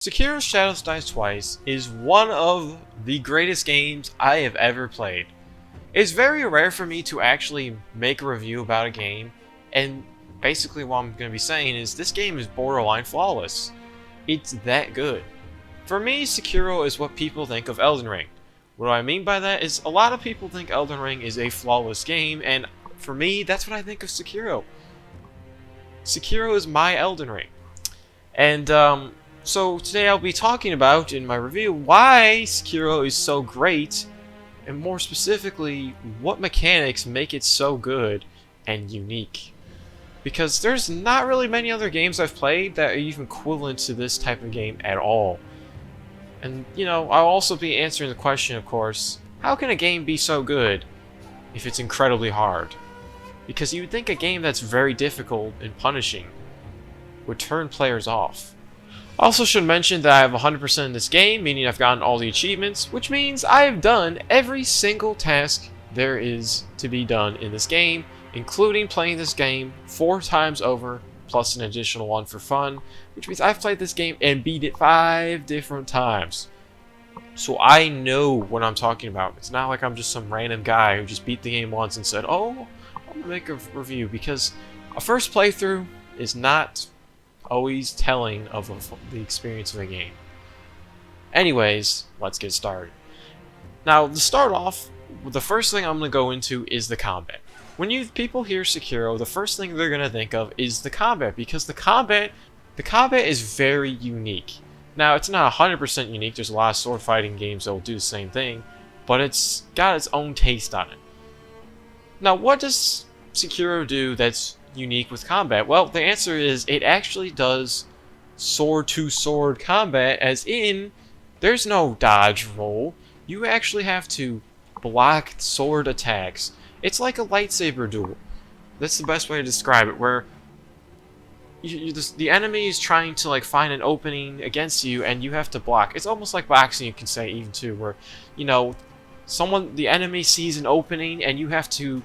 Sekiro Shadows Die Twice is one of the greatest games I have ever played. It's very rare for me to actually make a review about a game, and basically what I'm going to be saying is this game is borderline flawless. It's that good. For me, Sekiro is what people think of Elden Ring. What I mean by that is a lot of people think Elden Ring is a flawless game, and for me, that's what I think of Sekiro. Sekiro is my Elden Ring. And, so today I'll be talking about, in my review, why Sekiro is so great, and more specifically, what mechanics make it so good and unique. Because there's not really many other games I've played that are even equivalent to this type of game at all. And, you know, I'll also be answering the question, of course, how can a game be so good if it's incredibly hard? Because you would think a game that's very difficult and punishing would turn players off. I also should mention that I have 100% in this game, meaning I've gotten all the achievements, which means I have done every single task there is to be done in this game, including playing this game 4 times over, plus an additional one for fun, which means I've played this game and beat it 5 different times. So I know what I'm talking about. It's not like I'm just some random guy who just beat the game once and said, oh, I'm gonna make a review, because a first playthrough is not always telling of the experience of a game. Anyways, let's get started. Now, to start off, the first thing I'm going to go into is the combat. When people hear Sekiro, the first thing they're going to think of is the combat, because the combat is very unique. Now, it's not 100% unique. There's a lot of sword fighting games that will do the same thing, but it's got its own taste on it. Now, what does Sekiro do that's unique with combat? Well, the answer is it actually does sword-to-sword combat, as in, there's no dodge roll. You actually have to block sword attacks. It's like a lightsaber duel. That's the best way to describe it, where the enemy is trying to like find an opening against you, and you have to block. It's almost like boxing, you can say, even too, where, you know, the enemy sees an opening, and you have to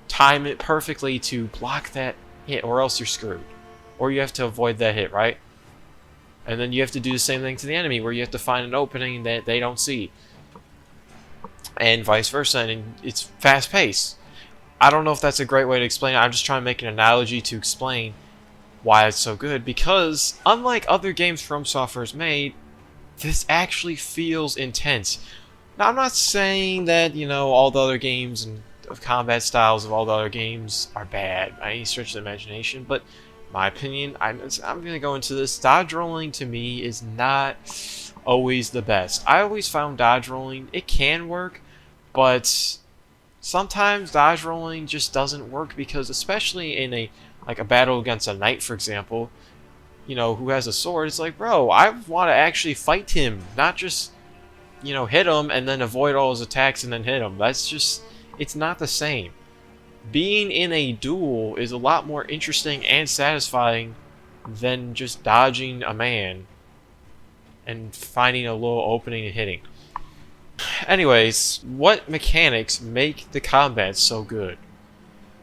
time it perfectly to block that hit, or else you're screwed. Or you have to avoid that hit, right? And then you have to do the same thing to the enemy, where you have to find an opening that they don't see. And vice versa, and it's fast-paced. I don't know if that's a great way to explain it. I'm just trying to make an analogy to explain why it's so good, because unlike other games FromSoftware has made, this actually feels intense. Now, I'm not saying that, you know, all the other games and of combat styles of all the other games are bad by any stretch of the imagination, but my opinion, I'm going to go into this. Dodge rolling to me is not always the best. I always found dodge rolling, it can work, but sometimes dodge rolling just doesn't work, because especially in a battle against a knight, for example, you know, who has a sword, it's like, bro, I want to actually fight him, not just, you know, hit him and then avoid all his attacks and then hit him. That's just, it's not the same. Being in a duel is a lot more interesting and satisfying than just dodging a man and finding a little opening and hitting. Anyways, what mechanics make the combat so good?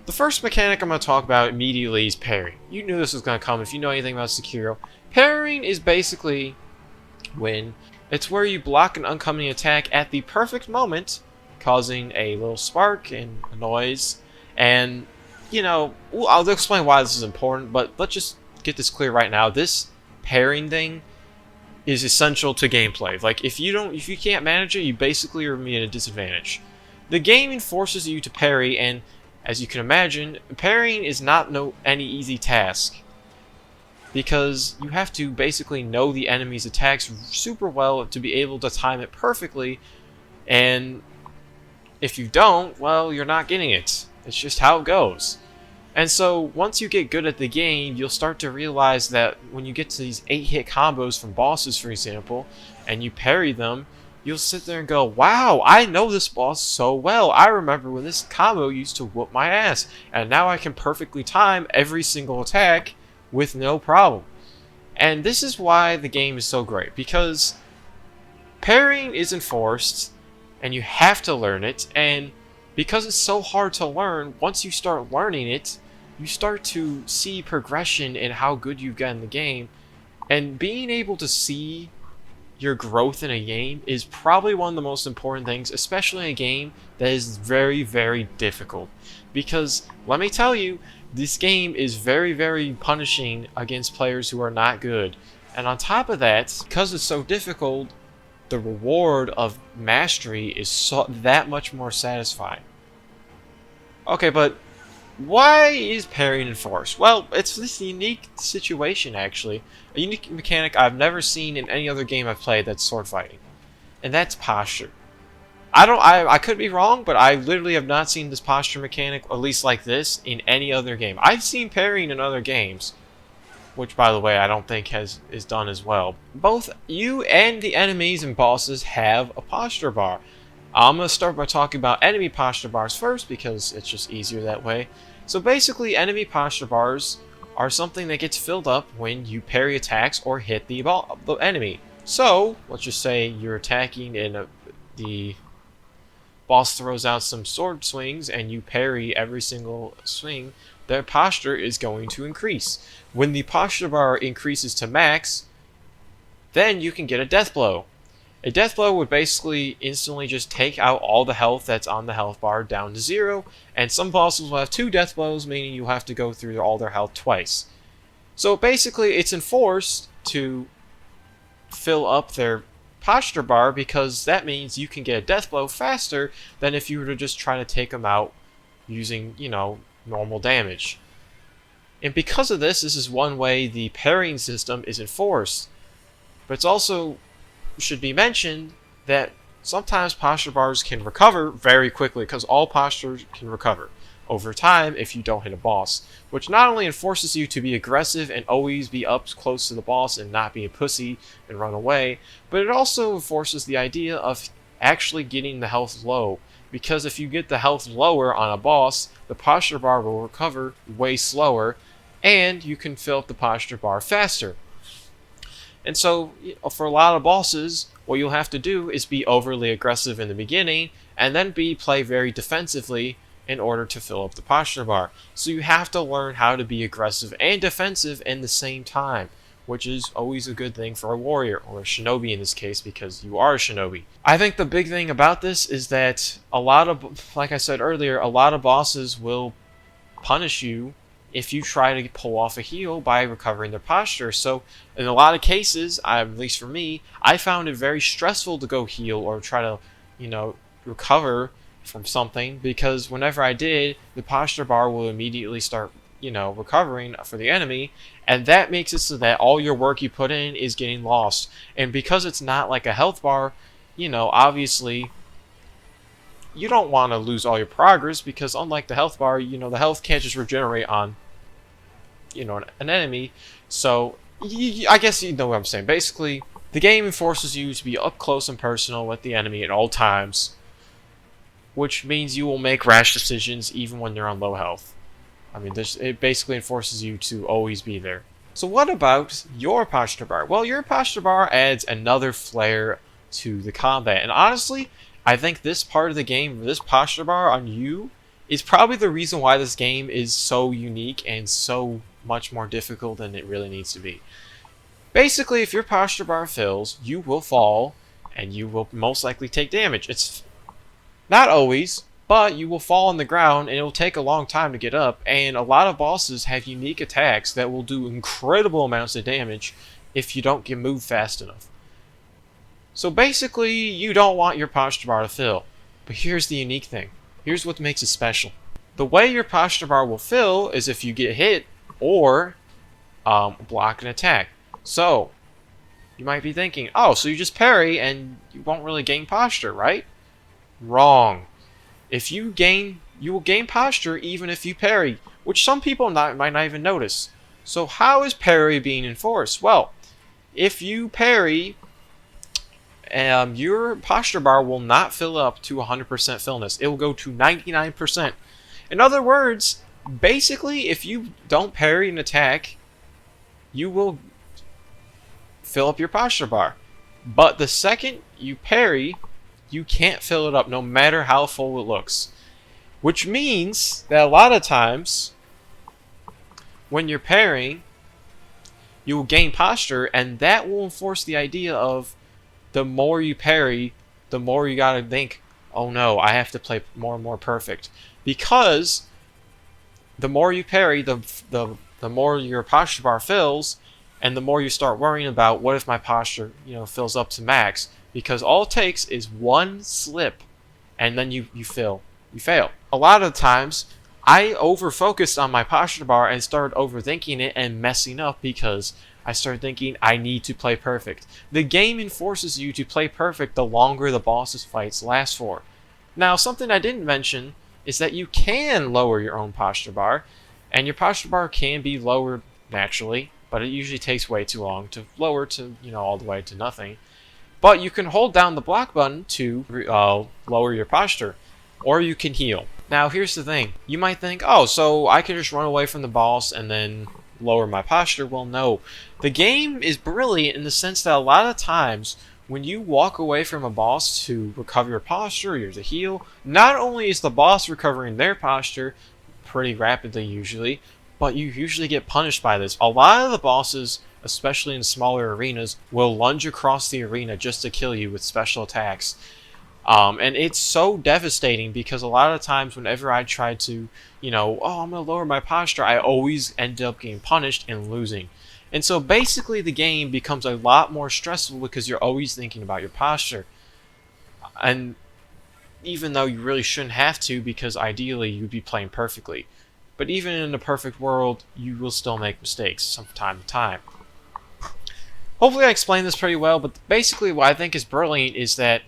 The first mechanic I'm going to talk about immediately is parrying. You knew this was going to come if you know anything about Sekiro. Parrying is basically it's where you block an oncoming attack at the perfect moment, causing a little spark and a noise. And, you know, I'll explain why this is important, but let's just get this clear right now. This parrying thing is essential to gameplay. Like, if you can't manage it, you basically are at a disadvantage. The game forces you to parry, and as you can imagine, parrying is not any easy task, because you have to basically know the enemy's attacks super well to be able to time it perfectly, and if you don't, well, you're not getting it. It's just how it goes. And so, once you get good at the game, you'll start to realize that when you get to these 8-hit combos from bosses, for example, and you parry them, you'll sit there and go, wow, I know this boss so well. I remember when this combo used to whoop my ass, and now I can perfectly time every single attack with no problem. And this is why the game is so great, because parrying is enforced, and you have to learn it, and because it's so hard to learn, once you start learning it, you start to see progression in how good you've gotten in the game, And being able to see your growth in a game is probably one of the most important things, especially in a game that is very, very difficult. Because, let me tell you, this game is very, very punishing against players who are not good. And on top of that, because it's so difficult, the reward of mastery is that much more satisfying. Okay, but why is parrying enforced? Well, it's this unique situation, actually. A unique mechanic I've never seen in any other game I've played that's sword fighting. And that's posture. I could be wrong, but I literally have not seen this posture mechanic, at least like this, in any other game. I've seen parrying in other games, which, by the way, I don't think is done as well. Both you and the enemies and bosses have a posture bar. I'm going to start by talking about enemy posture bars first, because it's just easier that way. So basically, enemy posture bars are something that gets filled up when you parry attacks or hit the enemy. So, let's just say you're attacking and the boss throws out some sword swings and you parry every single swing, their posture is going to increase. When the posture bar increases to max, then you can get a death blow. A death blow would basically instantly just take out all the health that's on the health bar down to 0, and some bosses will have 2 death blows, meaning you have to go through all their health twice. So basically it's enforced to fill up their posture bar, because that means you can get a death blow faster than if you were to just try to take them out using, normal damage. And because of this is one way the parrying system is enforced. But it's also should be mentioned that sometimes posture bars can recover very quickly, because all postures can recover over time if you don't hit a boss, which not only enforces you to be aggressive and always be up close to the boss and not be a pussy and run away, but it also enforces the idea of actually getting the health low, because if you get the health lower on a boss, the posture bar will recover way slower, and you can fill up the posture bar faster. And so, for a lot of bosses, what you'll have to do is be overly aggressive in the beginning, and then play very defensively in order to fill up the posture bar. So you have to learn how to be aggressive and defensive in the same time, which is always a good thing for a warrior, or a shinobi in this case, because you are a shinobi. I think the big thing about this is that like I said earlier, a lot of bosses will punish you if you try to pull off a heal by recovering their posture. So in a lot of cases, at least for me, I found it very stressful to go heal or try to, recover from something, because whenever I did, the posture bar will immediately start, recovering for the enemy, and that makes it so that all your work you put in is getting lost. And because it's not like a health bar, obviously you don't want to lose all your progress, because unlike the health bar, the health can't just regenerate on, an enemy. So, I guess you know what I'm saying. Basically, the game forces you to be up close and personal with the enemy at all times, which means you will make rash decisions even when you're on low health. I mean, it basically enforces you to always be there. So what about your posture bar? Well, your posture bar adds another flair to the combat, and honestly, I think this part of the game, this posture bar on you, is probably the reason why this game is so unique and so much more difficult than it really needs to be. Basically, if your posture bar fills, you will fall, and you will most likely take damage. It's not always, but you will fall on the ground, and it will take a long time to get up, and a lot of bosses have unique attacks that will do incredible amounts of damage if you don't get moved fast enough. So basically, you don't want your posture bar to fill. But here's the unique thing. Here's what makes it special. The way your posture bar will fill is if you get hit or block an attack. So, you might be thinking, oh, so you just parry and you won't really gain posture, right? Wrong. You will gain posture even if you parry, which some people might not even notice. So how is parry being enforced? Well, if you parry, your posture bar will not fill up to 100% fillness. It will go to 99%. In other words, basically, if you don't parry an attack, you will fill up your posture bar. But the second you parry, you can't fill it up no matter how full it looks. Which means that a lot of times, when you're parrying, you will gain posture, and that will enforce the idea of the more you parry, the more you gotta think, oh no, I have to play more and more perfect. Because the more you parry, the more your posture bar fills, and the more you start worrying about what if my posture, fills up to max. Because all it takes is one slip, and then you fail. You fail. A lot of times, I over-focused on my posture bar and started overthinking it and messing up because I started thinking I need to play perfect. The game enforces you to play perfect the longer the boss's fights last for. Now, something I didn't mention is that you can lower your own posture bar, and your posture bar can be lowered naturally, but it usually takes way too long to lower to, all the way to nothing. But you can hold down the block button to lower your posture, or you can heal. Now, here's the thing. You might think, oh, so I can just run away from the boss and then lower my posture. Well, no. The game is brilliant in the sense that a lot of times when you walk away from a boss to recover your posture or to heal, not only is the boss recovering their posture pretty rapidly usually, but you usually get punished by this. A lot of the bosses, especially in smaller arenas, will lunge across the arena just to kill you with special attacks. And it's so devastating because a lot of times whenever I try to, I'm going to lower my posture, I always end up getting punished and losing. And so basically the game becomes a lot more stressful because you're always thinking about your posture. And even though you really shouldn't have to, because ideally you'd be playing perfectly. But even in a perfect world, you will still make mistakes from time to time. Hopefully I explained this pretty well, but basically what I think is brilliant is that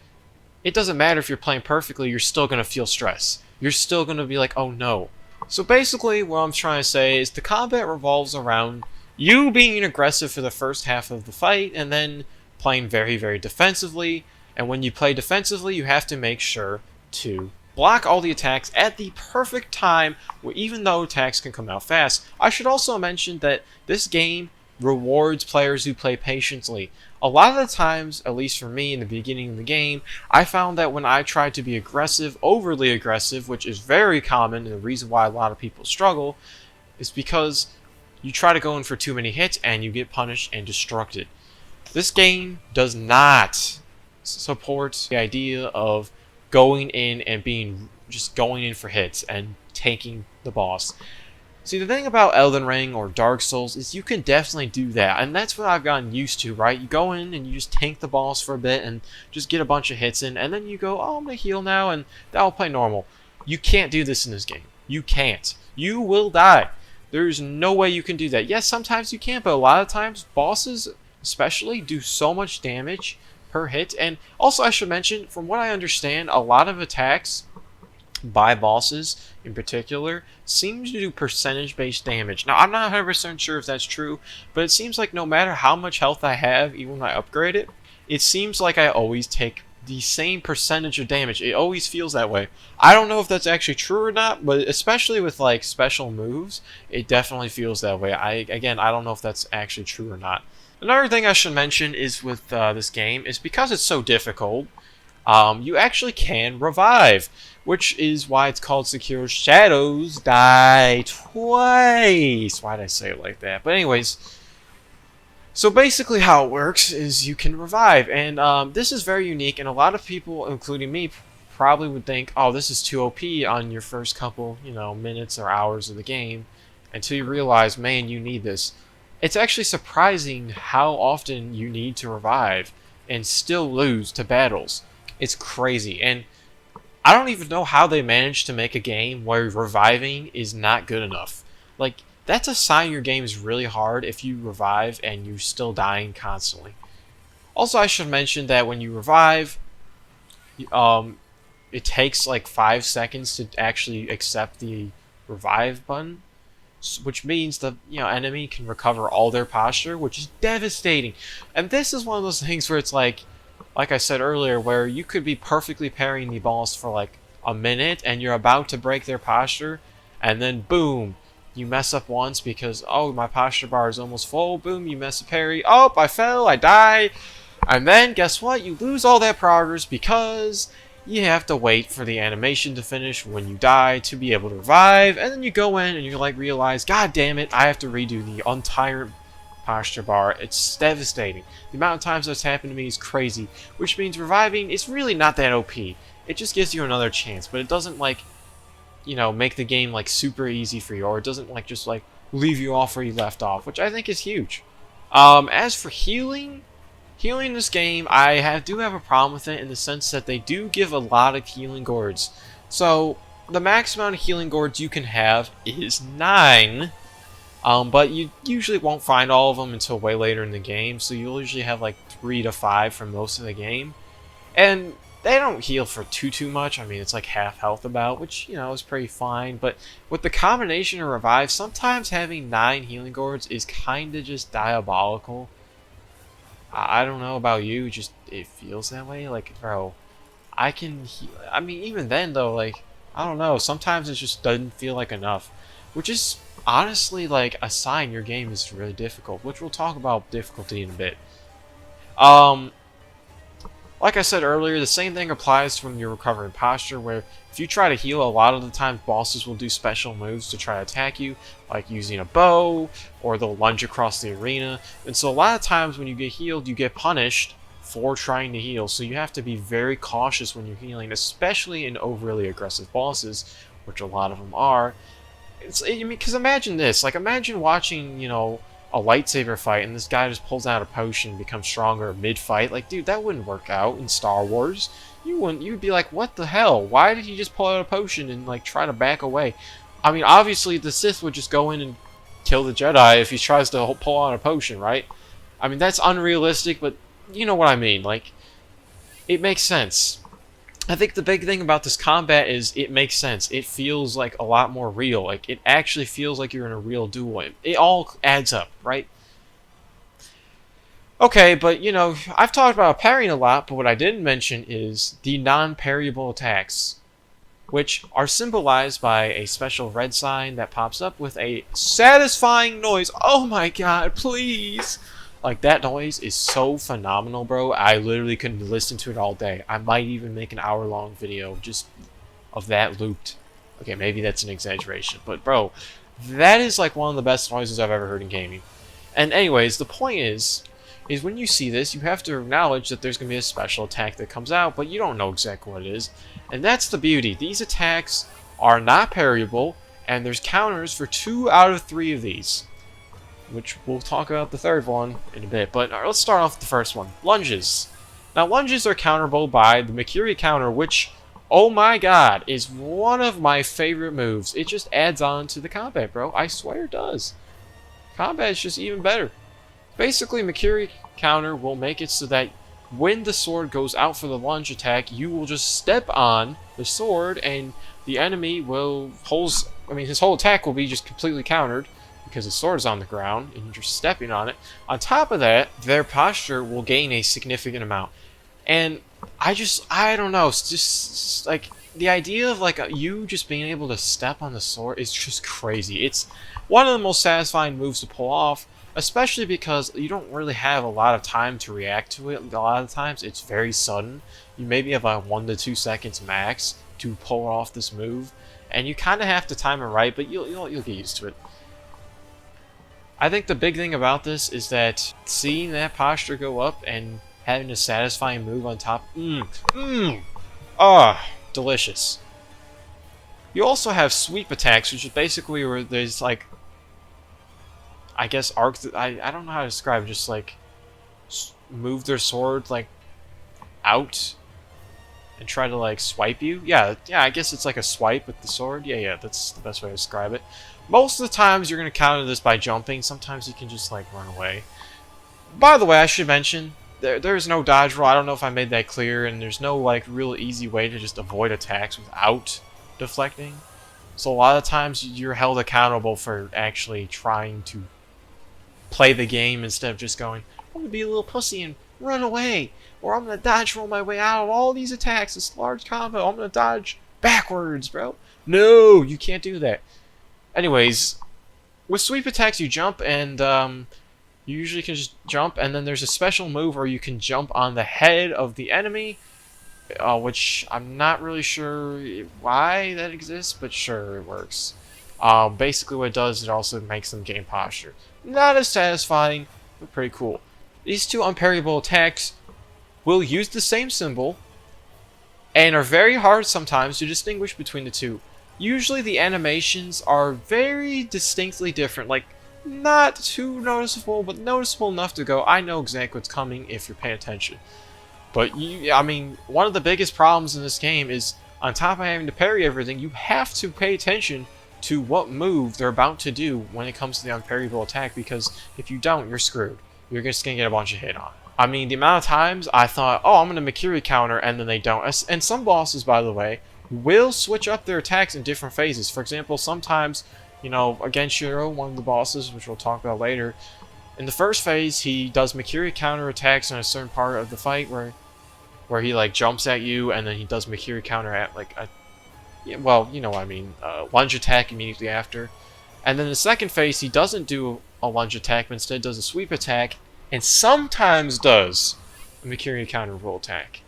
it doesn't matter if you're playing perfectly, you're still going to feel stress. You're still going to be like, oh no. So basically what I'm trying to say is the combat revolves around you being aggressive for the first half of the fight and then playing very, very defensively. And when you play defensively, you have to make sure to block all the attacks at the perfect time, even though attacks can come out fast. I should also mention that this game rewards players who play patiently. A lot of the times, at least for me in the beginning of the game, I found that when I tried to be aggressive, overly aggressive, which is very common and the reason why a lot of people struggle, is because you try to go in for too many hits and you get punished and destructed. This game does not support the idea of going in and just going in for hits and tanking the boss. See, the thing about Elden Ring or Dark Souls is you can definitely do that, and that's what I've gotten used to, right? You go in and you just tank the boss for a bit and just get a bunch of hits in, and then you go, oh, I'm gonna heal now, and that'll play normal. You can't do this in this game. You can't. You will die. There's no way you can do that. Yes, sometimes you can, but a lot of times, bosses especially do so much damage per hit, and also I should mention, from what I understand, a lot of attacks by bosses in particular seem to do percentage-based damage. Now, I'm not 100% sure if that's true, but it seems like no matter how much health I have, even when I upgrade it, it seems like I always take the same percentage of damage. It always feels that way. I don't know if that's actually true or not, but especially with like special moves, it definitely feels that way. I don't know if that's actually true or not. Another thing I should mention is with this game is because it's so difficult, you actually can revive, which is why it's called Sekiro Shadows Die Twice. Why did I say it like that? But anyways, so basically how it works is you can revive, and this is very unique, and a lot of people, including me, probably would think, oh, this is too OP on your first couple, minutes or hours of the game, until you realize, man, you need this. It's actually surprising how often you need to revive and still lose to battles. It's crazy, and I don't even know how they managed to make a game where reviving is not good enough. Like, that's a sign your game is really hard if you revive and you're still dying constantly. Also, I should mention that when you revive, it takes like 5 seconds to actually accept the revive button, which means the enemy can recover all their posture, which is devastating. And this is one of those things where it's like I said earlier, where you could be perfectly parrying the boss for like a minute and you're about to break their posture, and then boom, you mess up once because, oh, my posture bar is almost full. Boom, you miss a parry. Oh, I fell, I die. And then guess what? You lose all that progress because you have to wait for the animation to finish when you die to be able to revive. And then you go in and you realize, God damn it, I have to redo the entire posture bar. It's devastating. The amount of times that's happened to me is crazy, which means reviving is really not that OP. It just gives you another chance, but it doesn't, like, you know, make the game, like, super easy for you, or it doesn't, like, just, like, leave you off where you left off, which I think is huge. As for healing in this game, I do have a problem with it in the sense that they do give a lot of healing gourds. So, the max amount of healing gourds you can have is 9, but you usually won't find all of them until way later in the game, so you'll usually have like 3 to 5 for most of the game. And they don't heal for too much. I mean, it's like half health about, which, you know, is pretty fine. But with the combination of revive, sometimes having 9 healing gourds is kind of just diabolical. I don't know about you, just it feels that way. Like, bro, I can heal. I mean, even then, though, like, I don't know. Sometimes it just doesn't feel like enough. Which is honestly, like, a sign your game is really difficult. Which we'll talk about difficulty in a bit. Like I said earlier, the same thing applies to when you're recovering posture, where if you try to heal, a lot of the time bosses will do special moves to try to attack you, like using a bow, or they'll lunge across the arena. And so a lot of times when you get healed, you get punished for trying to heal, so you have to be very cautious when you're healing, especially in overly aggressive bosses, which a lot of them are. I mean, because imagine this, like, imagine watching, you know, a lightsaber fight, and this guy just pulls out a potion and becomes stronger mid-fight. Like, dude, that wouldn't work out in Star Wars. You'd be like, what the hell? Why did he just pull out a potion and, like, try to back away? I mean, obviously, the Sith would just go in and kill the Jedi if he tries to pull out a potion, right? I mean, that's unrealistic, but you know what I mean. Like, it makes sense. I think the big thing about this combat is it makes sense. It feels like a lot more real. Like, it actually feels like you're in a real duel. It all adds up, right? Okay, but, you know, I've talked about parrying a lot, but what I didn't mention is the non-parryable attacks, which are symbolized by a special red sign that pops up with a satisfying noise. Oh my god, please! Like, that noise is so phenomenal, bro. I literally couldn't listen to it all day. I might even make an hour-long video just of that looped. Okay, maybe that's an exaggeration. But, bro, that is, like, one of the best noises I've ever heard in gaming. And anyways, the point is when you see this, you have to acknowledge that there's going to be a special attack that comes out, but you don't know exactly what it is. And that's the beauty. These attacks are not parryable, and there's counters for 2 out of 3 of these, which we'll talk about the third one in a bit. But let's start off with the first one. Lunges. Now, lunges are counterable by the Mikiri counter, which, oh my god, is one of my favorite moves. It just adds on to the combat, bro. I swear it does. Combat is just even better. Basically, Mikiri counter will make it so that when the sword goes out for the lunge attack, you will just step on the sword, and the enemy will his whole attack will be just completely countered, because the sword is on the ground and you're just stepping on it. On top of that, their posture will gain a significant amount. And I don't know, it's just like the idea of like you just being able to step on the sword is just crazy. It's one of the most satisfying moves to pull off, especially because you don't really have a lot of time to react to it. A lot of times it's very sudden. You maybe have like 1 to 2 seconds max to pull off this move, and you kind of have to time it right, but you'll get used to it. I think the big thing about this is that seeing that posture go up and having a satisfying move on top, delicious. You also have sweep attacks, which is basically where there's like, I guess I don't know how to describe it, just like move their sword like out and try to like swipe you. Yeah, I guess it's like a swipe with the sword. Yeah, that's the best way to describe it. Most of the times you're going to counter this by jumping. Sometimes you can just like run away. By the way, I should mention, there's no dodge roll. I don't know if I made that clear, and there's no like real easy way to just avoid attacks without deflecting. So a lot of times you're held accountable for actually trying to play the game instead of just going, I'm going to be a little pussy and run away, or I'm going to dodge roll my way out of all these attacks, this large combo. I'm going to dodge backwards, bro. No, you can't do that. Anyways, with sweep attacks you jump, and you usually can just jump, and then there's a special move where you can jump on the head of the enemy, which I'm not really sure why that exists, but sure, it works. Basically what it does, it also makes them gain posture. Not as satisfying, They're pretty cool. These two unparryable attacks will use the same symbol and are very hard sometimes to distinguish between the two. Usually the animations are very distinctly different, like not too noticeable, but noticeable enough to go, I know exactly what's coming if you're paying attention. But I mean, one of the biggest problems in this game is, on top of having to parry everything, you have to pay attention to what move they're about to do when it comes to the unparryable attack, because if you don't, you're screwed. You're just gonna get a bunch of hit on. I mean, the amount of times I thought, oh, I'm gonna Mikiri counter, and then they don't. And some bosses, by the way, will switch up their attacks in different phases. For example, sometimes, you know, against Shiro, one of the bosses, which we'll talk about later, in the first phase, he does Mikiri counter attacks in a certain part of the fight where he like jumps at you, and then he does Mikiri counter at like a, yeah, well, you know what I mean, lunge attack immediately after. And then in the second phase, he doesn't do a lunge attack, but instead does a sweep attack, and sometimes does a Mikiri counter roll attack,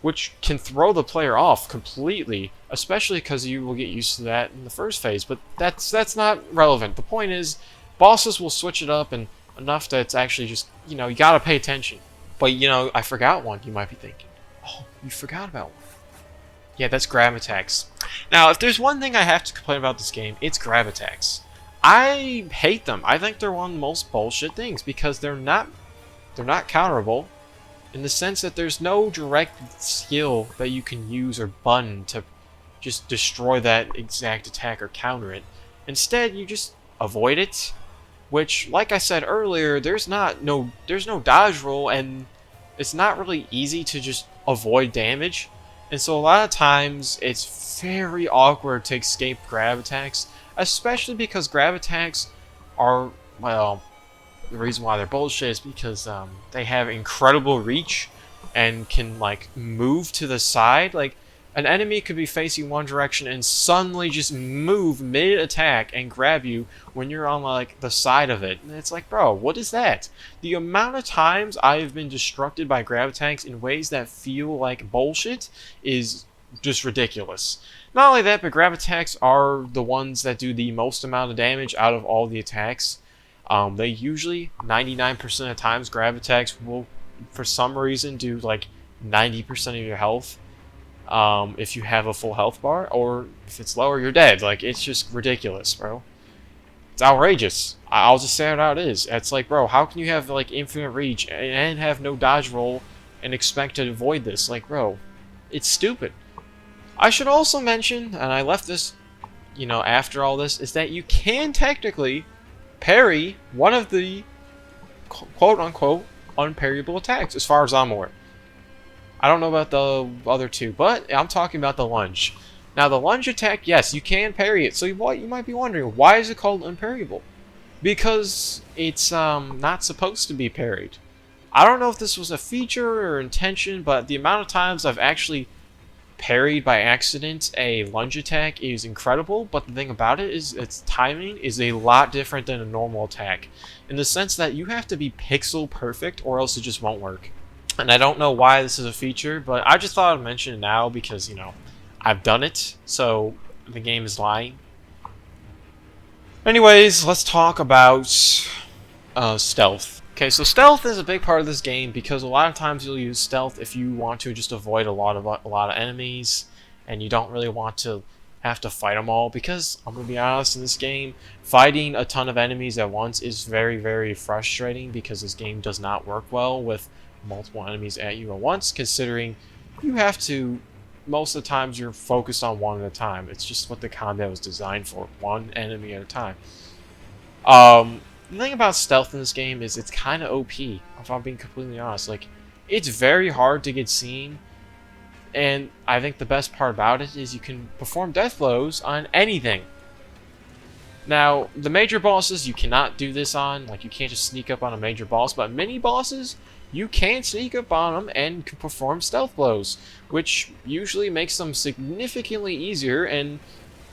which can throw the player off completely, especially because you will get used to that in the first phase. But that's not relevant. The point is, bosses will switch it up, and enough that it's actually just, you know, you gotta pay attention. But, you know, I forgot one, you might be thinking. Oh, you forgot about one. Yeah, that's grab attacks. Now, if there's one thing I have to complain about this game, it's grab attacks. I hate them. I think they're one of the most bullshit things, because they're not counterable, in the sense that there's no direct skill that you can use or button to just destroy that exact attack or counter it. Instead, you just avoid it, which, like I said earlier, there's no dodge roll, and it's not really easy to just avoid damage. And so a lot of times, it's very awkward to escape grab attacks, especially because grab attacks are, well, the reason why they're bullshit is because they have incredible reach and can like move to the side. Like, an enemy could be facing one direction and suddenly just move mid-attack and grab you when you're on like the side of it. And it's like, bro, what is that? The amount of times I've been destructed by grab attacks in ways that feel like bullshit is just ridiculous. Not only that, but grab attacks are the ones that do the most amount of damage out of all the attacks. They usually, 99% of the times, grab attacks will, for some reason, do like 90% of your health. If you have a full health bar, or if it's lower, you're dead. Like, it's just ridiculous, bro. It's outrageous. I'll just say it how it is. It's like, bro, how can you have like infinite reach and have no dodge roll and expect to avoid this? Like, bro, it's stupid. I should also mention, and I left this, you know, after all this, is that you can technically parry one of the quote-unquote unparryable attacks, as far as I'm aware. I don't know about the other two, but I'm talking about the lunge. Now, the lunge attack, yes, you can parry it. So what you might be wondering, why is it called unparryable? Because it's not supposed to be parried. I don't know if this was a feature or intention, but the amount of times I've actually parried by accident a lunge attack is incredible. But the thing about it is its timing is a lot different than a normal attack, in the sense that you have to be pixel perfect or else it just won't work. And I don't know why this is a feature, but I just thought I'd mention it now because, you know, I've done it, so the game is lying. Anyways, let's talk about stealth. Okay, so stealth is a big part of this game because a lot of times you'll use stealth if you want to just avoid a lot of enemies, and you don't really want to have to fight them all, because I'm gonna be honest, in this game, fighting a ton of enemies at once is very, very frustrating, because this game does not work well with multiple enemies at you at once, considering you have to, most of the times you're focused on one at a time. It's just what the combat was designed for, one enemy at a time. The thing about stealth in this game is it's kind of OP, if I'm being completely honest. Like, it's very hard to get seen, and I think the best part about it is you can perform death blows on anything. Now, the major bosses you cannot do this on, like you can't just sneak up on a major boss, but mini bosses, you can sneak up on them and can perform stealth blows, which usually makes them significantly easier, and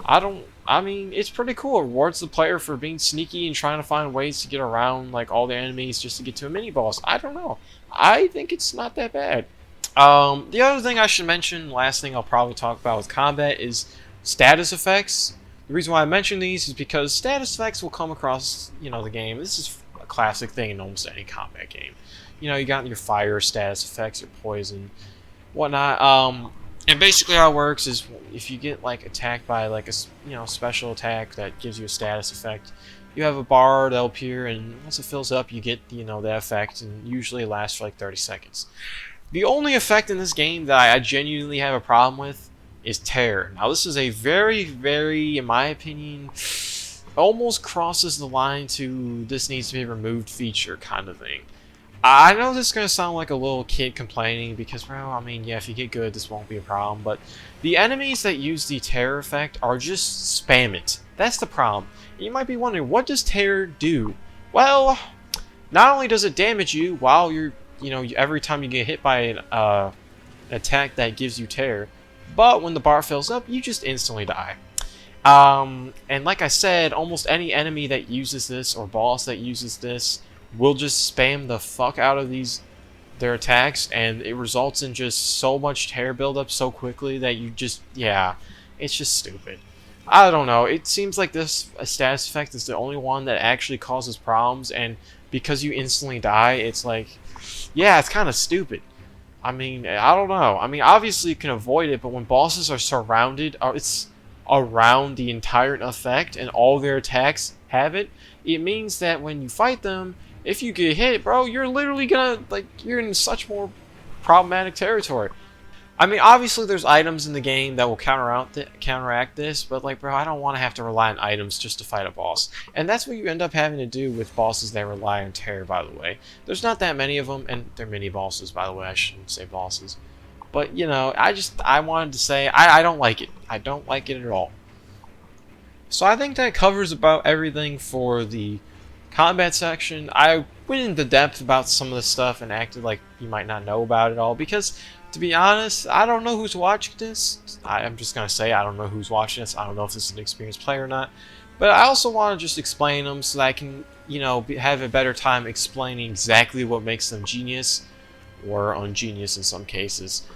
I mean, it's pretty cool. It rewards the player for being sneaky and trying to find ways to get around like all the enemies just to get to a mini boss. I don't know. I think it's not that bad. The other thing I should mention, last thing I'll probably talk about with combat, is status effects. The reason why I mention these is because status effects will come across, you know, the game. This is a classic thing in almost any combat game. You know, you got your fire status effects, your poison, whatnot. And basically how it works is if you get like attacked by like a special attack that gives you a status effect, you have a bar that'll appear, and once it fills up, you get that effect, and usually it lasts for like 30 seconds. The only effect in this game that I genuinely have a problem with is Terror. Now this is a very, very, in my opinion, almost crosses the line to this needs to be removed feature kind of thing. I know this is going to sound like a little kid complaining because, well, I mean, yeah, if you get good, this won't be a problem, but the enemies that use the Terror effect are just spam it. That's the problem. You might be wondering, what does Terror do? Well, not only does it damage you while you're, every time you get hit by an attack that gives you Terror, but when the bar fills up, you just instantly die. And like I said, almost any enemy that uses this or boss that uses this will just spam the fuck out of their attacks, and it results in just so much Terror buildup so quickly that you just, it's just stupid. I don't know, it seems like this status effect is the only one that actually causes problems, and because you instantly die, it's like, yeah, it's kind of stupid. I mean, I don't know. I mean, obviously you can avoid it, but when bosses are surrounded, it's around the entire effect, and all their attacks have it, it means that when you fight them, if you get hit, bro, you're literally gonna, you're in such more problematic territory. I mean, obviously there's items in the game that will counteract this, but bro, I don't want to have to rely on items just to fight a boss. And that's what you end up having to do with bosses that rely on Terror, by the way. There's not that many of them, and they're mini bosses, by the way, I shouldn't say bosses. But, I wanted to say, I don't like it. I don't like it at all. So I think that covers about everything for the combat section. I went into depth about some of the stuff and acted like you might not know about it all, because to be honest, I don't know who's watching this. I'm just going to say I don't know who's watching this. I don't know if this is an experienced player or not. But I also want to just explain them so that I can, have a better time explaining exactly what makes them genius, or ungenius in some cases.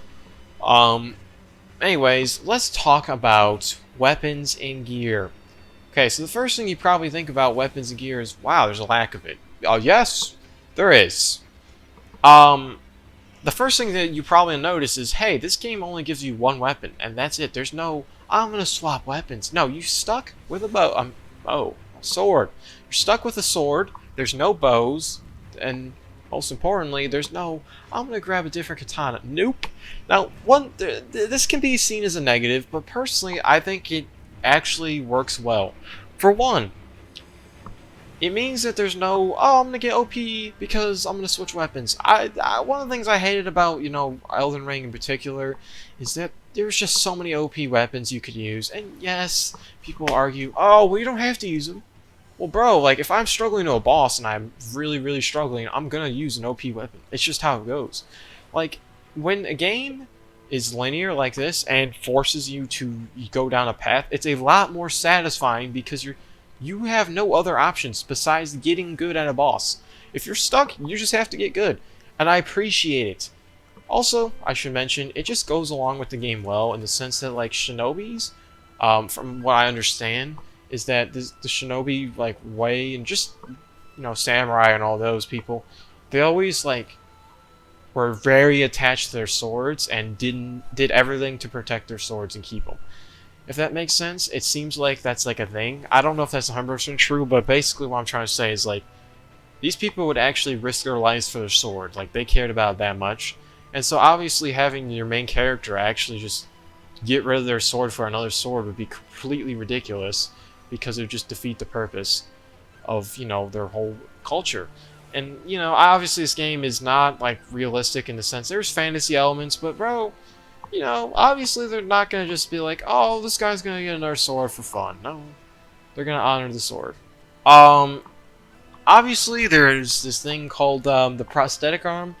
Anyways, let's talk about weapons and gear. Okay, so the first thing you probably think about weapons and gear is, wow, there's a lack of it. Oh, yes, there is. The first thing that you probably notice is, hey, this game only gives you one weapon, and that's it. There's no, I'm gonna swap weapons. No, you're stuck with a sword. You're stuck with a sword. There's no bows, and most importantly, there's no, I'm gonna grab a different katana. Nope. Now, this can be seen as a negative, but personally, I think it actually works well. For one, it means that there's no, I'm gonna get OP because I'm gonna switch weapons. One of the things I hated about, Elden Ring in particular, is that there's just so many OP weapons you could use. And yes, people argue, oh, well, you don't have to use them. Well, bro, if I'm struggling to a boss and I'm really, really struggling, I'm gonna use an OP weapon. It's just how it goes. When a game is linear like this and forces you to go down a path, it's a lot more satisfying because you have no other options besides getting good at a boss. If you're stuck, you just have to get good. And I appreciate it. Also, I should mention, it just goes along with the game well in the sense that, shinobis, from what I understand, is that the shinobi, way, and just, samurai and all those people, they always, were very attached to their swords and did everything to protect their swords and keep them. If that makes sense, it seems like that's a thing. I don't know if that's 100% true, but basically what I'm trying to say is these people would actually risk their lives for their sword. They cared about it that much. And so obviously having your main character actually just get rid of their sword for another sword would be completely ridiculous, because it would just defeat the purpose of, their whole culture. And, obviously this game is not realistic in the sense there's fantasy elements, but bro, obviously they're not going to just be like, oh, this guy's going to get another sword for fun. No, they're going to honor the sword. Obviously there's this thing called the prosthetic arm.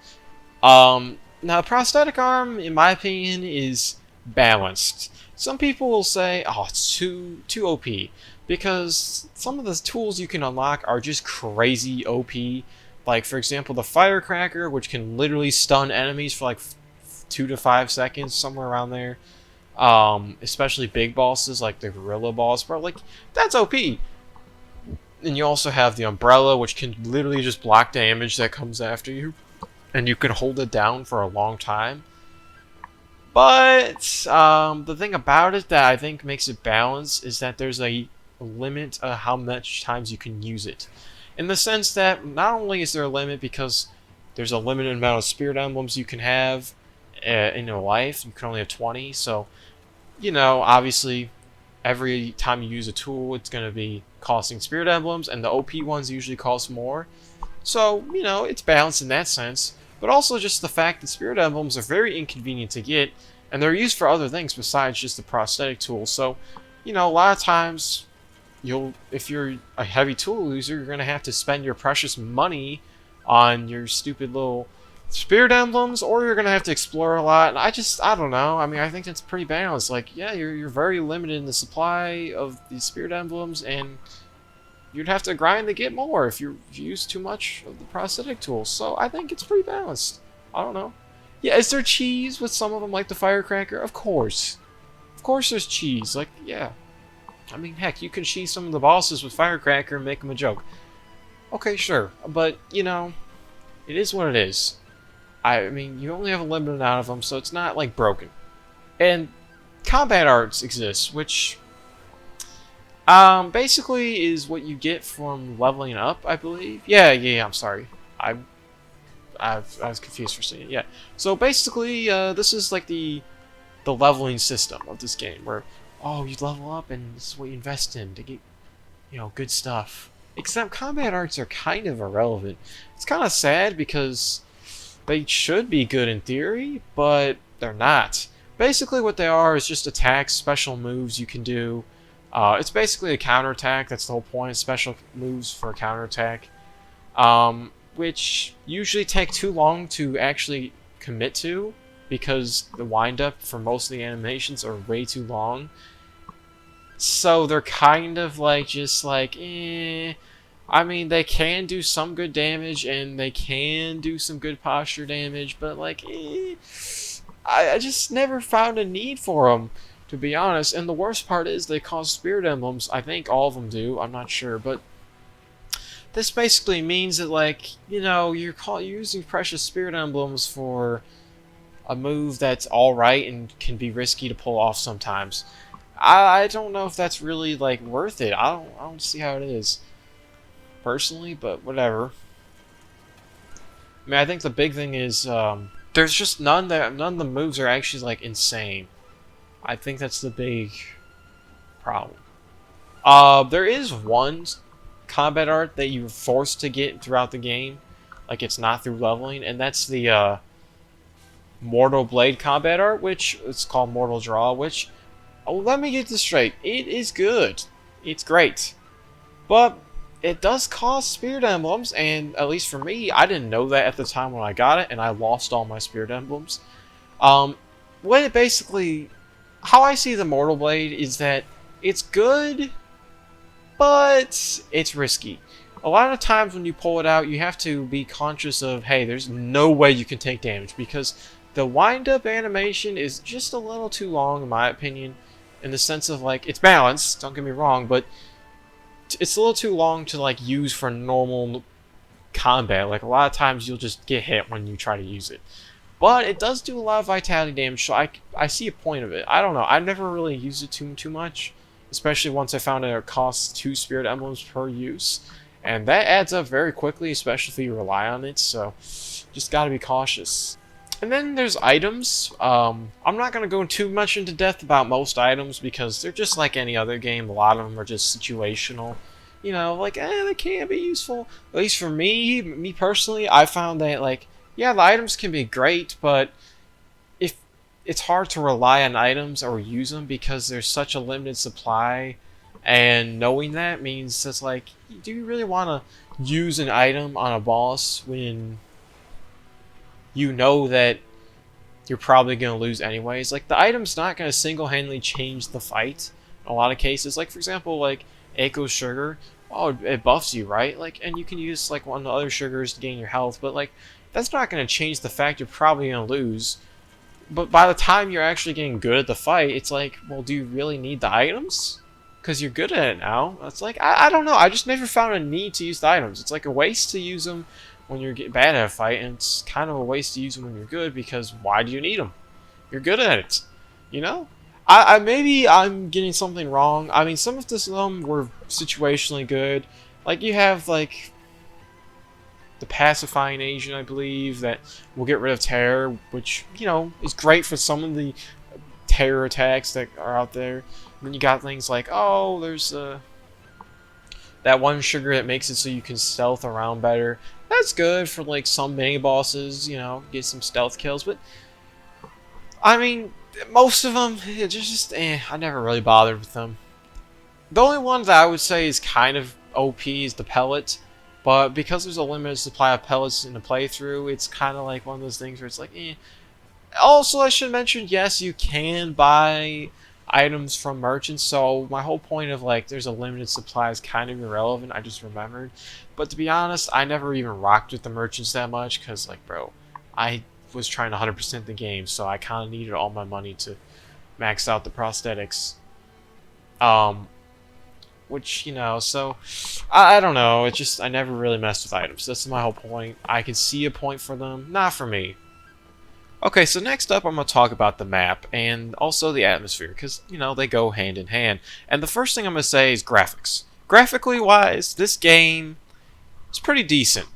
Now, prosthetic arm, in my opinion, is balanced. Some people will say, oh, it's too OP, because some of the tools you can unlock are just crazy OP. For example, the firecracker, which can literally stun enemies for 2 to 5 seconds, somewhere around there. Especially big bosses like the gorilla boss, bro. That's OP. And you also have the umbrella, which can literally just block damage that comes after you, and you can hold it down for a long time. But the thing about it that I think makes it balanced is that there's a limit of how much times you can use it. In the sense that not only is there a limit because there's a limited amount of spirit emblems you can have in your life, you can only have 20, so, you know, obviously every time you use a tool it's going to be costing spirit emblems, and the OP ones usually cost more. So, you know, it's balanced in that sense. But also just the fact that spirit emblems are very inconvenient to get, and they're used for other things besides just the prosthetic tool. So, you know, a lot of times, if you're a heavy tool user, you're going to have to spend your precious money on your stupid little spirit emblems, or you're going to have to explore a lot. And I don't know. I mean, I think that's pretty balanced. Like, yeah, you're very limited in the supply of these spirit emblems, and you'd have to grind to get more if you use too much of the prosthetic tools. So I think it's pretty balanced. I don't know. Yeah, is there cheese with some of them, like the firecracker? Of course. Of course there's cheese. Like, yeah. I mean, heck, you can cheese some of the bosses with firecracker and make them a joke. Okay, sure. But, you know, it is what it is. I mean, you only have a limited amount of them, so it's not, like, broken. And combat arts exist, which basically is what you get from leveling up, I believe. Yeah, I'm sorry. I was confused for saying it. Yeah. So basically, this is like the leveling system of this game, where you level up and this is what you invest in to get, you know, good stuff. Except combat arts are kind of irrelevant. It's kind of sad because they should be good in theory, but they're not. Basically, what they are is just attacks, special moves you can do. It's basically a counterattack. That's the whole point. Special moves for a counterattack, which usually take too long to actually commit to because the wind-up for most of the animations are way too long. So they're kind of like just like, I mean, they can do some good damage and they can do some good posture damage, but like, I just never found a need for them, to be honest. And the worst part is they cost spirit emblems. I think all of them do. I'm not sure, but this basically means that, like, you know, you're using precious spirit emblems for a move that's alright and can be risky to pull off sometimes. I don't know if that's really, like, worth it. I don't see how it is, personally, but whatever. I mean, I think the big thing is, there's just none of the moves are actually, like, insane. I think that's the big problem. There is one combat art that you're forced to get throughout the game, like it's not through leveling, and that's the Mortal Blade combat art, which it's called Mortal Draw, which, let me get this straight, it is good. It's great. But it does cost spirit emblems, and at least for me, I didn't know that at the time when I got it, and I lost all my spirit emblems. What it basically, how I see the Mortal Blade is that it's good, but it's risky. A lot of times when you pull it out, you have to be conscious of, hey, there's no way you can take damage, because the wind-up animation is just a little too long, in my opinion, in the sense of, like, it's balanced, don't get me wrong, but it's a little too long to, like, use for normal combat. Like, a lot of times you'll just get hit when you try to use it. But it does do a lot of vitality damage, so I see a point of it. I don't know, I've never really used it too much, especially once I found out it costs 2 spirit emblems per use. And that adds up very quickly, especially if you rely on it, so just gotta be cautious. And then there's items. I'm not going to go too much into depth about most items because they're just like any other game. A lot of them are just situational. You know, like, they can be useful. At least for me personally, I found that, like, yeah, the items can be great, but if it's hard to rely on items or use them because there's such a limited supply, and knowing that means it's like, do you really want to use an item on a boss when you know that you're probably going to lose anyways? Like, the item's not going to single-handedly change the fight in a lot of cases. Like, for example, like, Echo's Sugar, it buffs you, right? Like, and you can use, like, one of the other sugars to gain your health, but, like, that's not going to change the fact you're probably going to lose. But by the time you're actually getting good at the fight, it's like, well, do you really need the items? because you're good at it now. It's like, I don't know. I just never found a need to use the items. It's like a waste to use them when you're getting bad at a fight, and it's kind of a waste to use them when you're good, because why do you need them? You're good at it, you know? Maybe I'm getting something wrong. I mean, some of them were situationally good. Like, you have, like, the pacifying agent, I believe, that will get rid of terror, which, you know, is great for some of the terror attacks that are out there. And then you got things like, oh, there's that one sugar that makes it so you can stealth around better. That's good for, like, some mini bosses, you know, get some stealth kills. But, I mean, most of them, I never really bothered with them. The only one that I would say is kind of OP is the pellet. But because there's a limited supply of pellets in the playthrough, it's kind of like one of those things where it's like, eh. Also, I should mention, yes, you can buy items from merchants, so my whole point of, like, there's a limited supply is kind of irrelevant, I just remembered. But to be honest, I never even rocked with the merchants that much, because, like, bro, I was trying to 100% the game, so I kind of needed all my money to max out the prosthetics. Which, you know, so, I don't know, it's just, I never really messed with items. That's my whole point. I can see a point for them, not for me. Okay, so next up I'm going to talk about the map, and also the atmosphere, because, you know, they go hand in hand. And the first thing I'm going to say is graphics. Graphically wise, this game is pretty decent.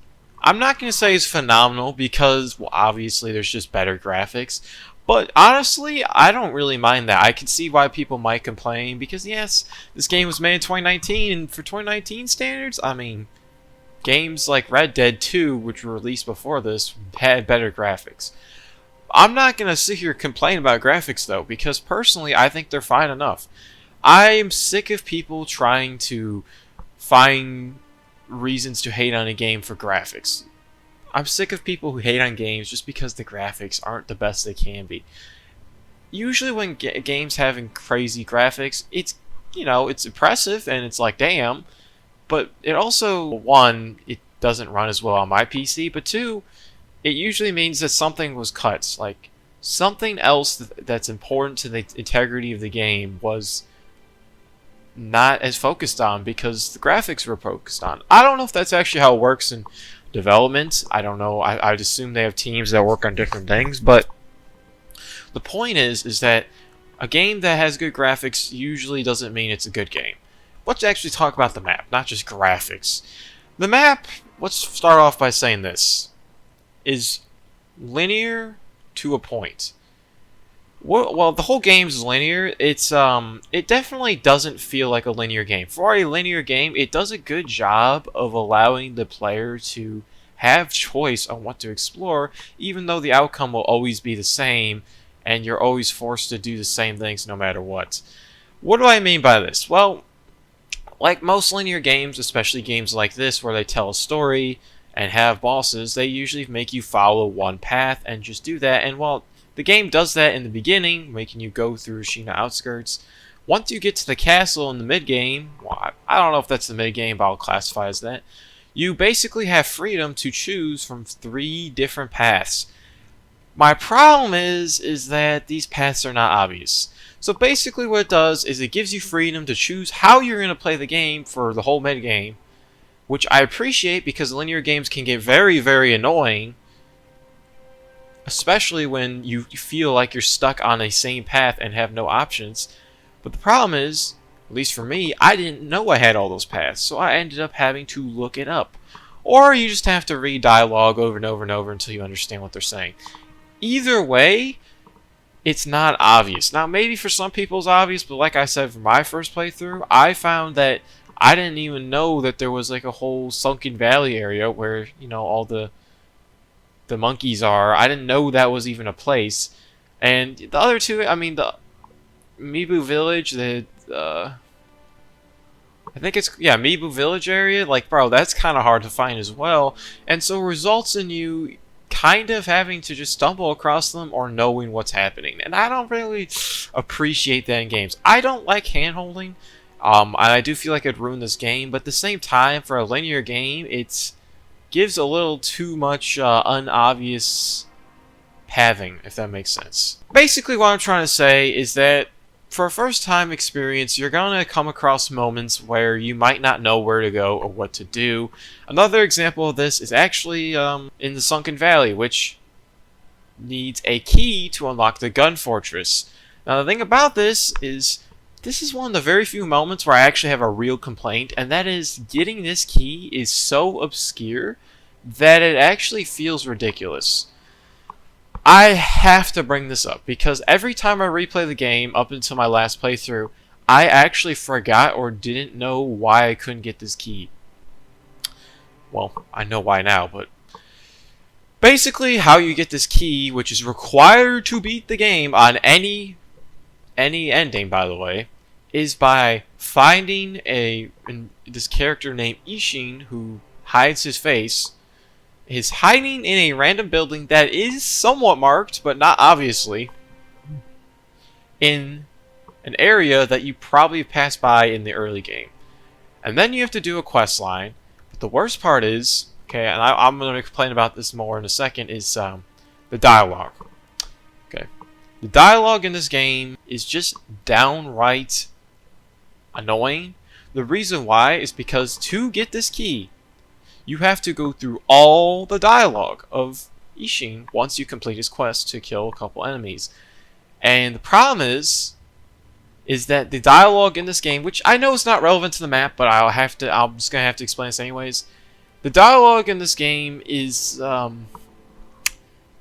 I'm not going to say it's phenomenal, because, well, obviously there's just better graphics. But honestly, I don't really mind that. I can see why people might complain, because yes, this game was made in 2019, and for 2019 standards, I mean, games like Red Dead 2, which were released before this, had better graphics. I'm not going to sit here and complain about graphics, though, because personally, I think they're fine enough. I'm sick of people trying to find reasons to hate on a game for graphics. I'm sick of people who hate on games just because the graphics aren't the best they can be. Usually when games having crazy graphics, it's, you know, it's impressive and it's like, damn. But it also, one, it doesn't run as well on my PC, but two, it usually means that something was cut. Like, something else that's important to the integrity of the game was not as focused on because the graphics were focused on. I don't know if that's actually how it works in development. I don't know. I'd assume they have teams that work on different things, but the point is that a game that has good graphics usually doesn't mean it's a good game. Let's actually talk about the map, not just graphics. The map, let's start off by saying this, is linear to a point. Well, the whole game is linear. It definitely doesn't feel like a linear game. For a linear game, it does a good job of allowing the player to have choice on what to explore, even though the outcome will always be the same, and you're always forced to do the same things no matter what. What do I mean by this? Well, like most linear games, especially games like this where they tell a story and have bosses, they usually make you follow one path and just do that. And while the game does that in the beginning, making you go through Sheena outskirts, once you get to the castle in the mid-game, well, I don't know if that's the mid-game, but I'll classify as that, you basically have freedom to choose from 3 different paths. My problem is that these paths are not obvious. So basically what it does is it gives you freedom to choose how you're going to play the game for the whole mid-game, which I appreciate because linear games can get very, very annoying, especially when you feel like you're stuck on a same path and have no options. But the problem is, at least for me, I didn't know I had all those paths, so I ended up having to look it up. Or you just have to read dialogue over and over and over until you understand what they're saying. Either way, it's not obvious. Now, maybe for some people it's obvious, but like I said, for my first playthrough, I found that I didn't even know that there was like a whole sunken valley area where, you know, all the monkeys are. I didn't know that was even a place. And the other two, I mean, the Mibu Village, I think it's, yeah, Mibu Village area, like, bro, that's kind of hard to find as well. And so it results in you kind of having to just stumble across them or knowing what's happening. And I don't really appreciate that in games. I don't like hand-holding. And I do feel like it'd ruin this game, but at the same time, for a linear game, it's gives a little too much unobvious pathing, if that makes sense. Basically, what I'm trying to say is that for a first time experience, you're gonna come across moments where you might not know where to go or what to do. Another example of this is actually in the Sunken Valley, which needs a key to unlock the gun fortress. Now the thing about this is one of the very few moments where I actually have a real complaint, and that is getting this key is so obscure that it actually feels ridiculous. I have to bring this up because every time I replay the game up until my last playthrough, I actually forgot or didn't know why I couldn't get this key. Well, I know why now, but basically how you get this key, which is required to beat the game on any ending, by the way, is by finding this character named Ishin who hides his face. Is hiding in a random building that is somewhat marked, but not obviously, in an area that you probably passed by in the early game. And then you have to do a quest line. But the worst part is, okay, and I'm going to complain about this more in a second, is the dialogue. Okay, the dialogue in this game is just downright annoying. The reason why is because to get this key, you have to go through all the dialogue of Ishin once you complete his quest to kill a couple enemies. And the problem is that the dialogue in this game, which I know is not relevant to the map, but I'm just gonna have to explain this anyways. The dialogue in this game is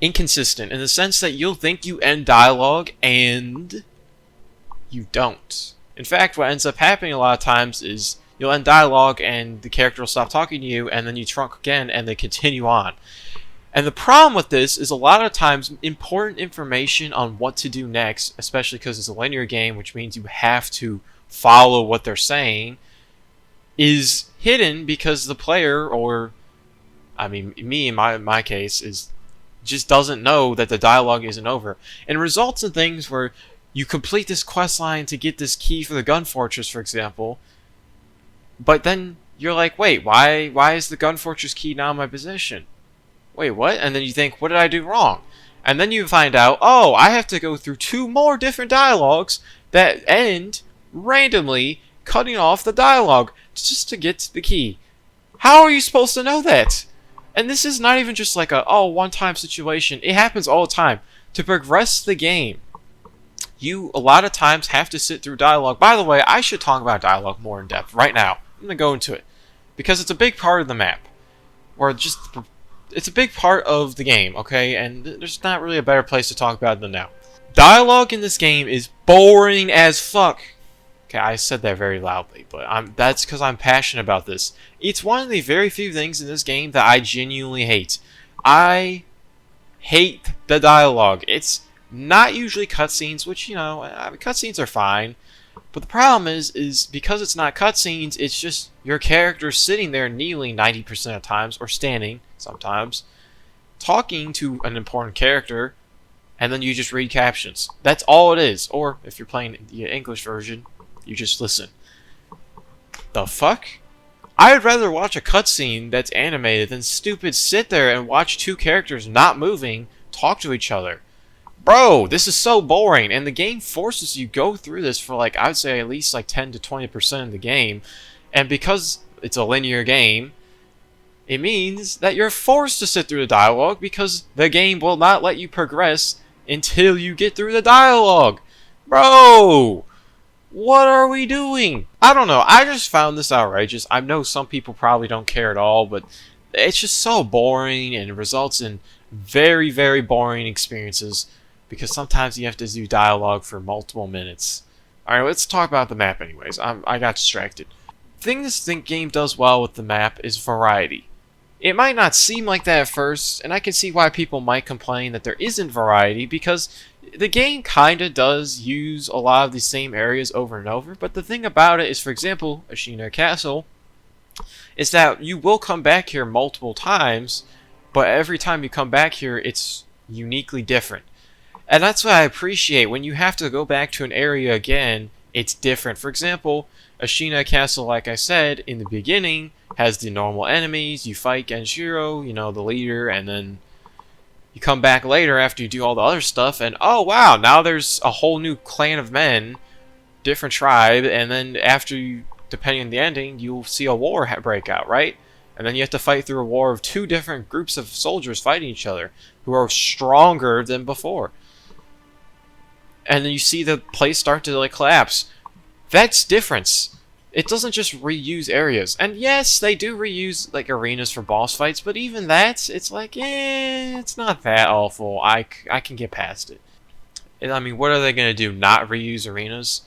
inconsistent in the sense that you'll think you end dialogue and you don't. In fact, what ends up happening a lot of times is you'll end dialogue and the character will stop talking to you, and then you trunk again and they continue on. And the problem with this is a lot of times important information on what to do next, especially because it's a linear game, which means you have to follow what they're saying, is hidden because the player, or I mean me in my case, just doesn't know that the dialogue isn't over. And it results in things where you complete this quest line to get this key for the gun fortress, for example, but then you're like, wait, why is the gun fortress key now in my possession? Wait, what? And then you think, what did I do wrong? And then you find out, oh, I have to go through 2 more different dialogues that end randomly cutting off the dialogue just to get the key. How are you supposed to know that? And this is not even just like a one-time situation. It happens all the time. To progress the game, you a lot of times have to sit through dialogue. By the way, I should talk about dialogue more in depth right now. I'm going to go into it because it's a big part of the map, or it's a big part of the game, okay? And there's not really a better place to talk about it than now. Dialogue in this game is boring as fuck. Okay, I said that very loudly, but that's because I'm passionate about this. It's one of the very few things in this game that I genuinely hate. I hate the dialogue. It's not usually cutscenes, which, you know, cutscenes are fine. But the problem is because it's not cutscenes, it's just your character sitting there kneeling 90% of times, or standing sometimes, talking to an important character, and then you just read captions. That's all it is. Or if you're playing the English version, you just listen. The fuck? I'd rather watch a cutscene that's animated than stupid sit there and watch 2 characters not moving talk to each other. Bro, this is so boring, and the game forces you go through this for like, I would say at least like 10 to 20% of the game, and because it's a linear game, it means that you're forced to sit through the dialogue because the game will not let you progress until you get through the dialogue. Bro, what are we doing? I don't know, I just found this outrageous. I know some people probably don't care at all, but it's just so boring, and it results in very, very boring experiences. Because sometimes you have to do dialogue for multiple minutes. Alright, let's talk about the map anyways. I got distracted. The thing this game does well with the map is variety. It might not seem like that at first, and I can see why people might complain that there isn't variety, because the game kinda does use a lot of the same areas over and over, but the thing about it is, for example, Ashina Castle, is that you will come back here multiple times, but every time you come back here, it's uniquely different. And that's what I appreciate. When you have to go back to an area again, it's different. For example, Ashina Castle, like I said, in the beginning, has the normal enemies. You fight Genshiro, you know, the leader, and then you come back later after you do all the other stuff, and oh wow, now there's a whole new clan of men different tribe, and then after you, depending on the ending, you'll see a war break out, right? And then you have to fight through a war of two different groups of soldiers fighting each other who are stronger than before. And then you see the place start to like collapse. That's difference. It doesn't just reuse areas. And yes, they do reuse like arenas for boss fights, but even that, it's like, it's not that awful. I can get past it. And I mean, what are they going to do? Not reuse arenas?